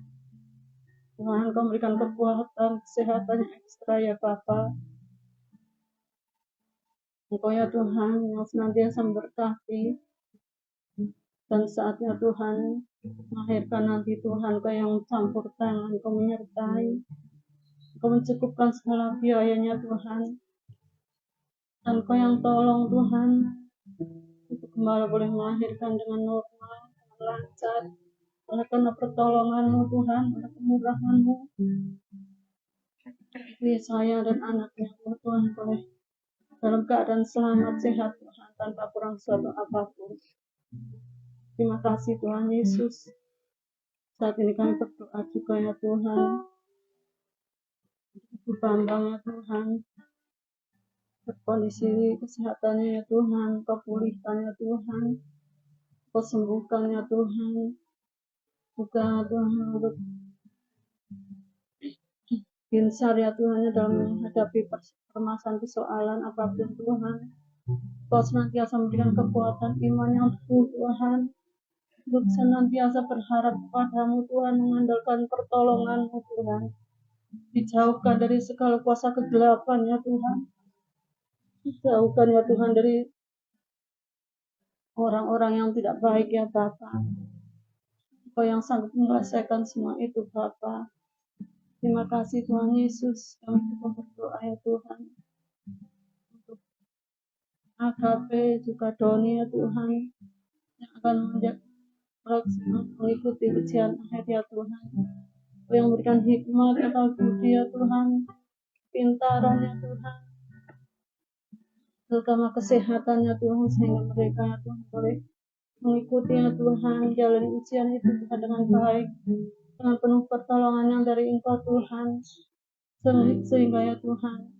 Tuhan Kau memberikan kekuatan, kesehatan yang ekstra ya Bapa. Engkau ya Tuhan yang senantiasa memberkati. Dan saatnya Tuhan melahirkan nanti Tuhan Kau yang campur tangan, Kau menyertai, Kau mencukupkan segala biayanya Tuhan, dan Kau yang tolong Tuhan, Ibu Gembala boleh melahirkan dengan normal, dengan lancar, oleh karena pertolongan-Mu Tuhan, oleh kemurahan-Mu. Saya dan anaknya Tuhan boleh dalam keadaan selamat, sehat Tuhan, tanpa kurang suatu apapun. Terima kasih Tuhan Yesus. Saat ini kami berdoa juga ya Tuhan, Ibu Bambang ya Tuhan, kondisi kesehatannya ya Tuhan, Kau pulihkan ya Tuhan, Kau sembuhkan ya Tuhan. Juga Tuhan untuk Binsar ya Tuhan dalam menghadapi permasalahan persoalan apapun Tuhan. Kau senantiasa memberikan kekuatan iman yang penuh Tuhan, untuk senantiasa berharap kepadamu Tuhan, mengandalkan pertolongan-Mu Tuhan. Dijauhkan dari segala kuasa kegelapan ya Tuhan. Dijauhkan ya Tuhan dari orang-orang yang tidak baik ya Bapa. Engkau yang sanggup menyelesaikan semua itu Bapa. Terima kasih Tuhan Yesus. Kami juga berdoa ya Tuhan untuk AKP juga Doni ya Tuhan yang akan mengikuti ujian akhir ya Tuhan. Engkau yang memberikan hikmat atau budi ya Tuhan, pintaran ya Tuhan, terutama kesehatannya Tuhan sehingga mereka ya Tuhan boleh mengikuti ya Tuhan jalani ujian itu Tuhan dengan baik, dengan penuh pertolongan yang dari Engkau Tuhan, sehingga ya Tuhan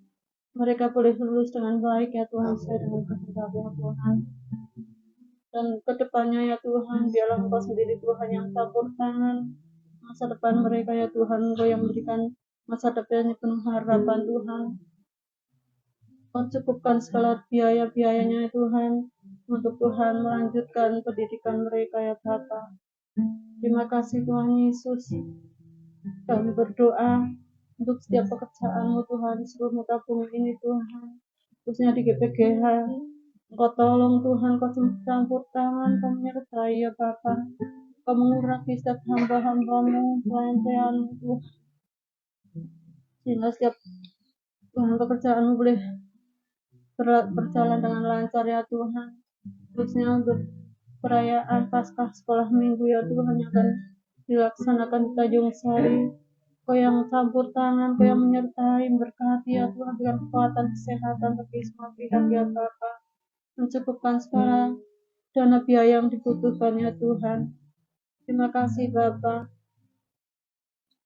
mereka boleh lulus dengan baik ya Tuhan, sesuai dengan kehendak ya Tuhan. Dan kedepannya ya Tuhan, biarlah Engkau sendiri Tuhan yang campur tangan masa depan mereka ya Tuhan. Engkau yang memberikan masa depan yang penuh harapan Tuhan. Engkau cukupkan segala biaya-biayanya ya Tuhan, untuk Tuhan melanjutkan pendidikan mereka ya Bapa. Terima kasih Tuhan Yesus. Kami berdoa untuk setiap pekerjaan-Mu Tuhan di seluruh muka bumi ini Tuhan, khususnya di GPGH. Engkau tolong Tuhan, Kau campur tangan, Kau menyertai ya Bapa. Kau mengurapi setiap hamba-hamba-Mu, pelayan-pelayan-Mu Tuhan, sehingga setiap Tuhan pekerjaan-Mu boleh berjalan dengan lancar ya Tuhan, khususnya untuk perayaan Paskah sekolah minggu ya Tuhan yang akan dilaksanakan di Tanjung Sari. Kau yang campur tangan, Kau yang menyertai, berkati ya Tuhan dengan kekuatan kesehatan bagi semua pihak ya Bapa, mencukupkan segala dana biaya yang dibutuhkan ya Tuhan. Terima kasih Bapa.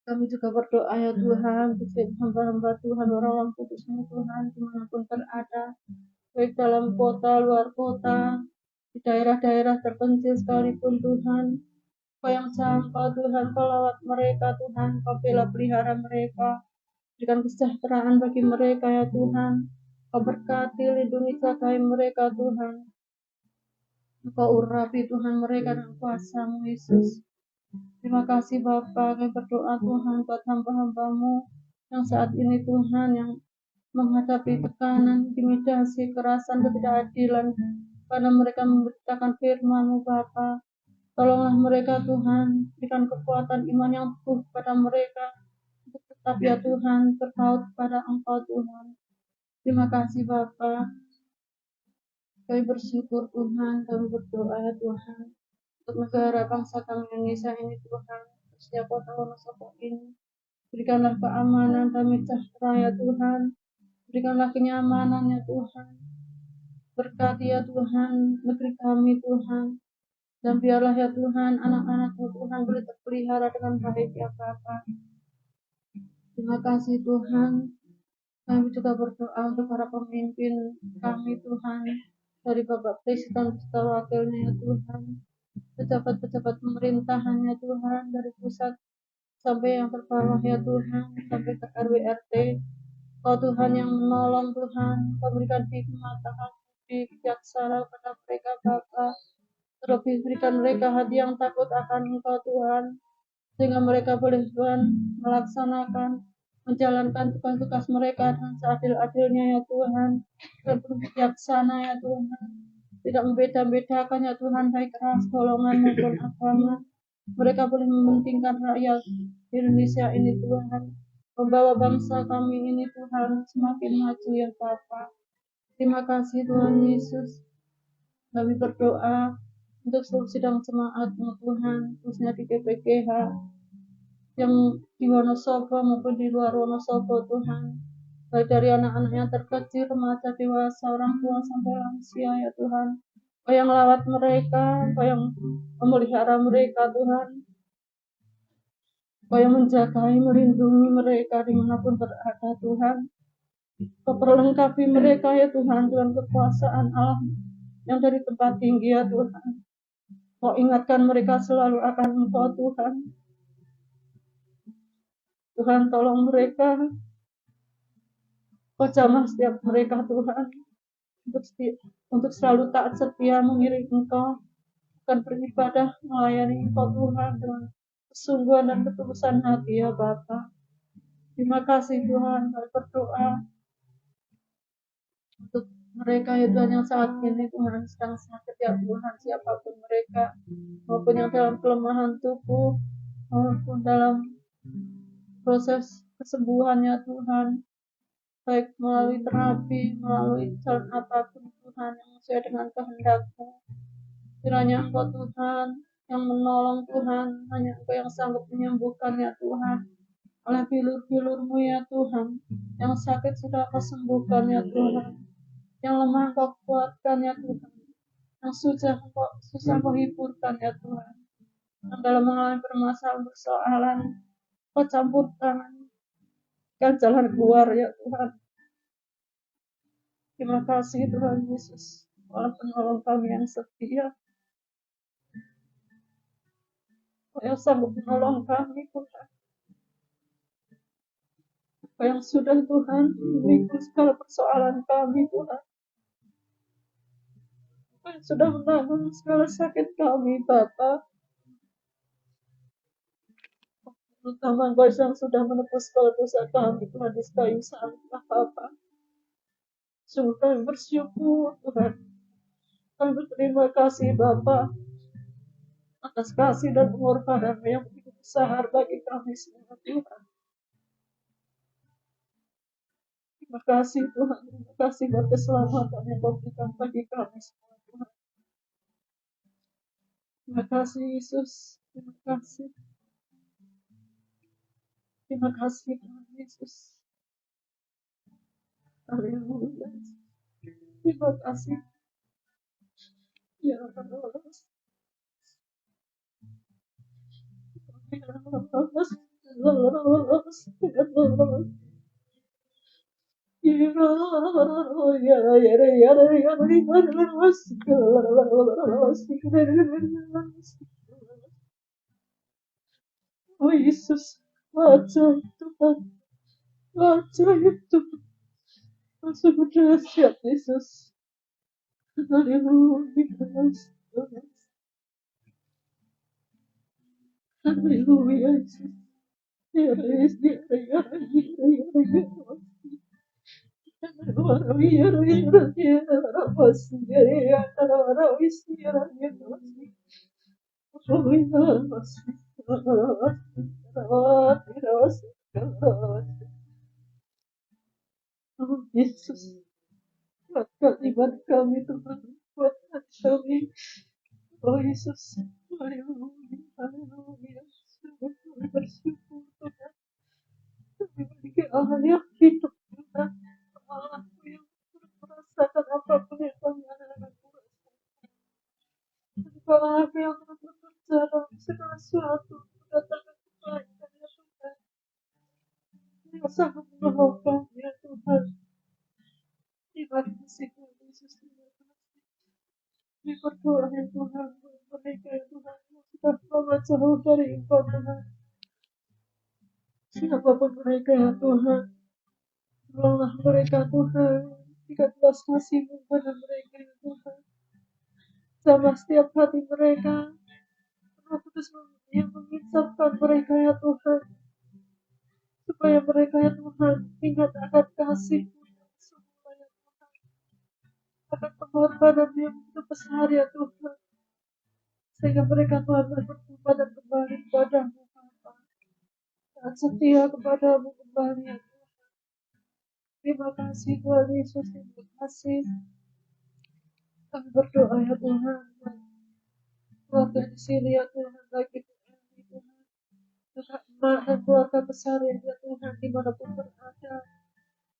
Kami juga berdoa ya Tuhan untuk hamba-hamba Tuhan, orang-orang kudus-Mu Tuhan dimanapun berada, baik dalam kota, luar kota, di daerah-daerah terpencil sekalipun Tuhan. Kau yang jangkau Tuhan, Kau lawat mereka Tuhan, Kau bela pelihara mereka, berikan kesejahteraan bagi mereka ya Tuhan. Kau berkati, lindungi, jagai mereka Tuhan. Kau urapi Tuhan mereka dengan kuasa-Mu Yesus. Terima kasih Bapa, kami berdoa Tuhan buat hamba-hamba-Mu yang saat ini Tuhan yang menghadapi tekanan, intimidasi, kekerasan, ketidakadilan, karena mereka memberitakan firman-Mu Bapa. Tolonglah mereka Tuhan, berikan kekuatan iman yang penuh kepada mereka, untuk tetap ya Tuhan terpaut kepada Engkau Tuhan. Terima kasih Bapa. Kami bersyukur Tuhan, kami berdoa ya Tuhan, untuk negara bangsa kami Indonesia ini Tuhan, setiap kota Wonosobo ini. Berikanlah keamanan, damai sejahtera ya Tuhan. Berikanlah kenyamanan ya Tuhan. Berkati ya Tuhan negeri kami Tuhan. Dan biarlah ya Tuhan anak-anak-Mu Tuhan boleh terpelihara dengan baik ya Bapa. Terima kasih Tuhan. Kami juga berdoa untuk para pemimpin kami Tuhan, dari Bapak Presiden serta wakilnya ya Tuhan, pejabat-pejabat pemerintahannya Tuhan, dari pusat sampai yang terbawah ya Tuhan, sampai ke RW RT. Kau Tuhan yang menolong Tuhan, Kau berikan hikmat, akal budi, bijaksana kepada mereka Bapa. Terlebih berikan mereka hati yang takut akan Engkau Tuhan, sehingga mereka boleh Tuhan melaksanakan, menjalankan tugas-tugas mereka dengan seadil-adilnya ya Tuhan, dan penuh bijaksana ya Tuhan, tidak membeda-bedakan ya Tuhan, baik ras, golongan maupun agama. Mereka boleh mementingkan rakyat Indonesia ini Tuhan, membawa bangsa kami ini Tuhan semakin maju ya Bapa. Terima kasih Tuhan Yesus. Kami berdoa untuk seluruh sidang jemaat-Mu Tuhan, khususnya di GPGH yang di Wonosobo maupun di luar Wonosobo Tuhan, baik dari anak-anak yang terkecil, remaja, dewasa, orang tua sampai lansia ya Tuhan. Kau yang lawat mereka, Kau yang memelihara mereka Tuhan, Kau yang menjagai, melindungi mereka dimanapun berada Tuhan. Kau perlengkapi mereka ya Tuhan dengan kekuasaan Allah yang dari tempat tinggi ya Tuhan. Kau ingatkan mereka selalu akan Engkau Tuhan. Tuhan tolong mereka, Kau jamah setiap mereka Tuhan, untuk selalu taat setia mengiring Engkau, akan beribadah melayani Engkau Tuhan dengan kesungguhan dan ketulusan hati ya Bapa. Terima kasih Tuhan, kami berdoa untuk mereka ya Tuhan yang saat ini Tuhan sedang sakit ya Tuhan, siapapun mereka, maupun yang dalam kelemahan tubuh, maupun dalam proses kesembuhan ya Tuhan, baik melalui terapi, melalui jalan apapun Tuhan yang sesuai dengan kehendak-Mu. Kiranya Engkau Tuhan yang menolong Tuhan, hanya Engkau yang sanggup menyembuhkan ya Tuhan. Oleh bilur-bilur-Mu ya Tuhan, yang sakit sudah Kau sembuhkan ya Tuhan, yang lemah Kau kuatkan ya Tuhan, yang susah Kau hiburkan ya Tuhan, yang dalam mengalami persoalan Kau campur tangan dan jalan keluar ya Tuhan. Terima kasih Tuhan Yesus, Allah penolong kami yang setia, Kau yang sanggup menolong kami Tuhan, Kau yang sudah Tuhan memikul segala persoalan kami Tuhan, Kau yang sudah menanggung segala sakit kami Bapa, terutama Kau yang sudah menebus segala dosa kami Tuhan di kayu salib Bapa. Sungguh kami bersyukur Tuhan, kami berterima kasih Bapa atas kasih dan pengorbanan yang begitu besar bagi kami semua Tuhan. Terima kasih Tuhan, terima kasih buat keselamatan yang Kau berikan bagi kami semua Tuhan. Terima kasih Yesus, terima kasih Tuhan Yesus. Haleluya. Terima kasih. Ya Allah. Oh Yesus, ajaib Tuhan, ajaib Tuhan, sungguh dahsyat Yesus. Haleluya, haleluya Yesus. Ya Yesus, ya ya ya ya. Oh Yesus, kuatkan iman kami Tuhan, kuatkan kami. Oh Yesus, haleluya, haleluya. Sungguh kami bersyukur Tuhan, kami memiliki Allah yang hidup Tuhan, Allah yang merasakan apapun yang kami anak-anakku rasakan. Allah yang terus bekerja dalam segala sesuatu, mendatangkan kebaikan ya Tuhan, yang sangat menolong kami ya Tuhan. Terima kasih Tuhan Yesus, terima kasih. Kami berdoa ya Tuhan, buat mereka ya Tuhan, yang sudah lama jauh dari Engkau Tuhan. Siapapun mereka ya Tuhan, tolonglah mereka Tuhan, 13 kasih-Mu pada mereka ya Tuhan. Sama setiap hati mereka, Roh Kudus yang menginsapkan mereka ya Tuhan, supaya mereka ya Tuhan ingat akan kasih-Mu yang semua ya Tuhan, akan pengorbanan yang begitu besar ya Tuhan, sehingga mereka Tuhan bertobat dan kembali kepada-Mu Bapa, dan setia kepada-Mu kembali ya Tuhan. Terima kasih Tuhan Yesus, terima kasih. Kami berdoa ya Tuhan, keluarga di sini ya Tuhan, bagi Tuhan juga emak dan keluarga besar ya Tuhan, dimanapun berada.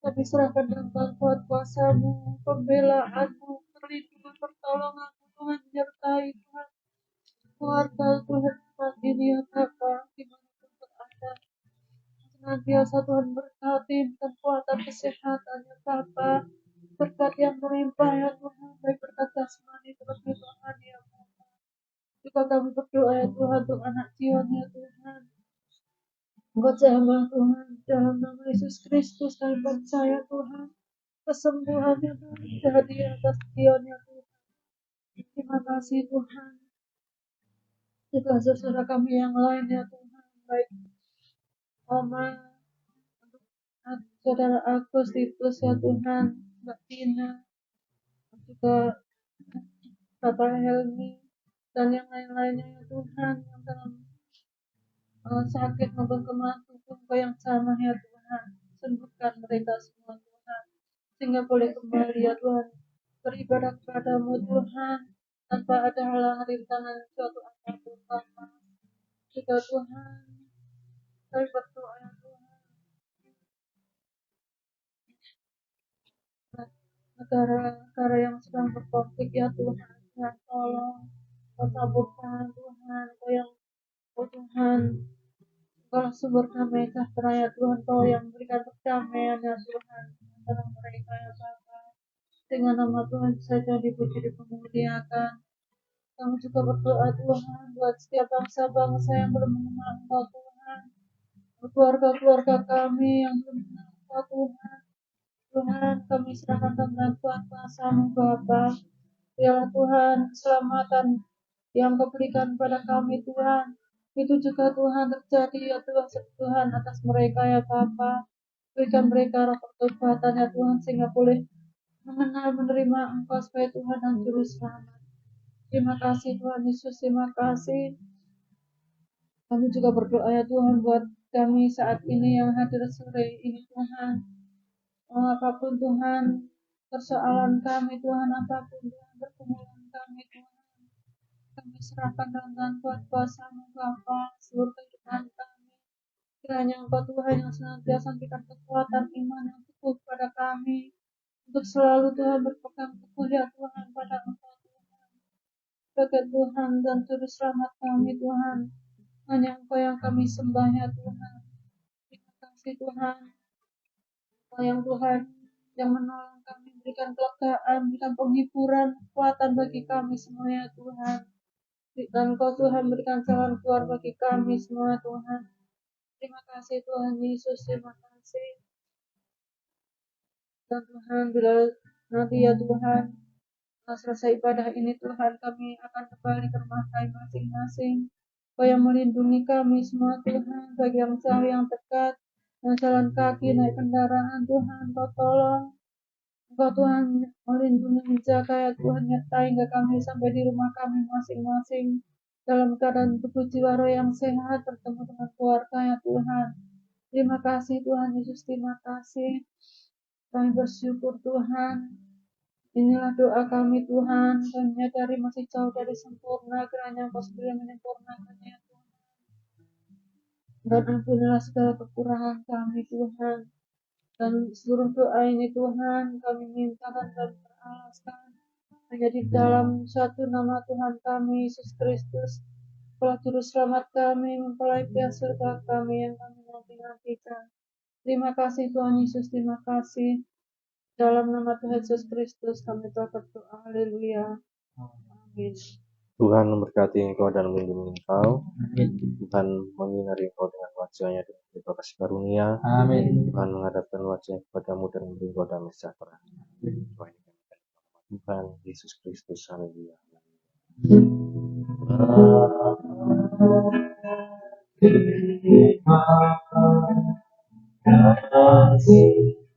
Kami serahkan dalam bantuan kuasa-Mu, pembelaan-Mu, perlindungan, pertolongan-Mu Tuhan, menyertai Tuhan keluarga Tuhan saat ini ya Bapa, dimanapun berada. Senantiasa Tuhan berkati dan kekuatan kesehatan ya Bapa, berkat yang melimpah ya Tuhan, baik berkat jasmani terlebih rohani ya Bapa. Juga kami berdoa ya Tuhan untuk anak Zion ya Tuhan. Buat jamaah Tuhan, dalam nama Yesus Kristus kami percaya Tuhan, kesembuhan ya Tuhan jadi atas Zion ya Tuhan. Terima kasih Tuhan. Juga saudara kami yang lain ya Tuhan, baik Oma, Saudara Agus, Titus ya Tuhan, Mbak Tina, juga Bapak Helmi dan yang lain-lainnya ya Tuhan, yang dalam sakit maupun kematian Engkau yang sama ya Tuhan, sembuhkan mereka semua Tuhan, sehingga boleh kembali ya Tuhan beribadah kepadamu Tuhan tanpa ada halangan rintangan suatu apapun Bapa. Juga Tuhan, kami berdoa ya Tuhan, negara-negara yang sedang berkonflik ya Tuhan, Tuhan tolong Kau taburkan Tuhan, Kau yang Tuhan, Kau sumber damai sejahtera ya Tuhan, Kau yang memberikan perdamaian ya Tuhan antara mereka ya Bapa. Dengan nama Tuhan saja dipuji dipemuliakan. Kami juga berdoa Tuhan buat setiap bangsa-bangsa yang belum mengenal Engkau Tuhan, keluarga-keluarga kami yang belum mengenal Engkau Tuhan. Tuhan, kami serahkan dalam Tuhan kuasa-Mu Bapa. Biarlah Tuhan keselamatan yang Kau berikan pada kami Tuhan, itu juga Tuhan terjadi ya Tuhan atas mereka ya Bapa. Berikan mereka roh pertobatan ya Tuhan, sehingga boleh mengenal menerima Engkau sebagai Tuhan dan Juru Selamat. Terima kasih Tuhan Yesus, terima kasih. Kami juga berdoa ya Tuhan buat kami saat ini yang hadir sore ini Tuhan. Apapun Tuhan persoalan kami Tuhan, apapun Tuhan pergumulan kami Tuhan, kami serahkan dalam Tuhan kuasa-Mu Bapa seluruh kehidupan kami. Kiranya Engkau Tuhan yang senantiasa memberikan kekuatan iman yang teguh pada kami untuk selalu Tuhan berpegang teguh ya Tuhan pada Engkau Tuhan sebagai Tuhan dan Juru Selamat kami Tuhan. Hanya Engkau yang kami sembah ya Tuhan. Terima kasih Tuhan, Engkau yang Tuhan yang menolong kami, berikan kelegaan, berikan penghiburan, kekuatan bagi kami semua ya Tuhan. Dan Engkau Tuhan berikan jalan keluar bagi kami semua Tuhan. Terima kasih Tuhan Yesus, terima kasih. Dan Tuhan, bila nanti ya Tuhan selesai ibadah ini Tuhan, kami akan kembali ke rumah kami masing-masing. Kau yang melindungi kami semua Tuhan, bagi yang jauh yang dekat, yang jalan kaki, naik kendaraan Tuhan, Kau tolong. Engkau Tuhan melindungi, menjaga ya Tuhan, nyertai hingga kami sampai di rumah kami masing-masing dalam keadaan tubuh jiwa roh yang sehat, bertemu dengan keluarga ya Tuhan. Terima kasih Tuhan Yesus, terima kasih. Kami bersyukur Tuhan. Inilah doa kami Tuhan, kami menyadari masih jauh dari sempurna, kiranya Engkau sendiri menyempurnakannya ya Tuhan. Dan ampunilah segala kekurangan kami Tuhan. Dan seluruh doa ini Tuhan kami mintakan dan beralaskan hanya di dalam satu nama Tuhan kami Yesus Kristus, Kepala Juru Selamat kami, mempelai pihak surga kami yang kami nanti-nantikan. Terima kasih Tuhan Yesus, terima kasih. Dalam nama Tuhan Yesus Kristus kami telah berdoa. Haleluya. Amin. Tuhan memberkati engkau dan melindungi engkau. Tuhan menyinari engkau dengan wajah-Nya dengan berikan kasih karunia. Amin. Tuhan menghadapkan wajah kepadamu dan memberi engkau damai sejahtera. Tuhan Yesus Kristus. Haleluya. Amin.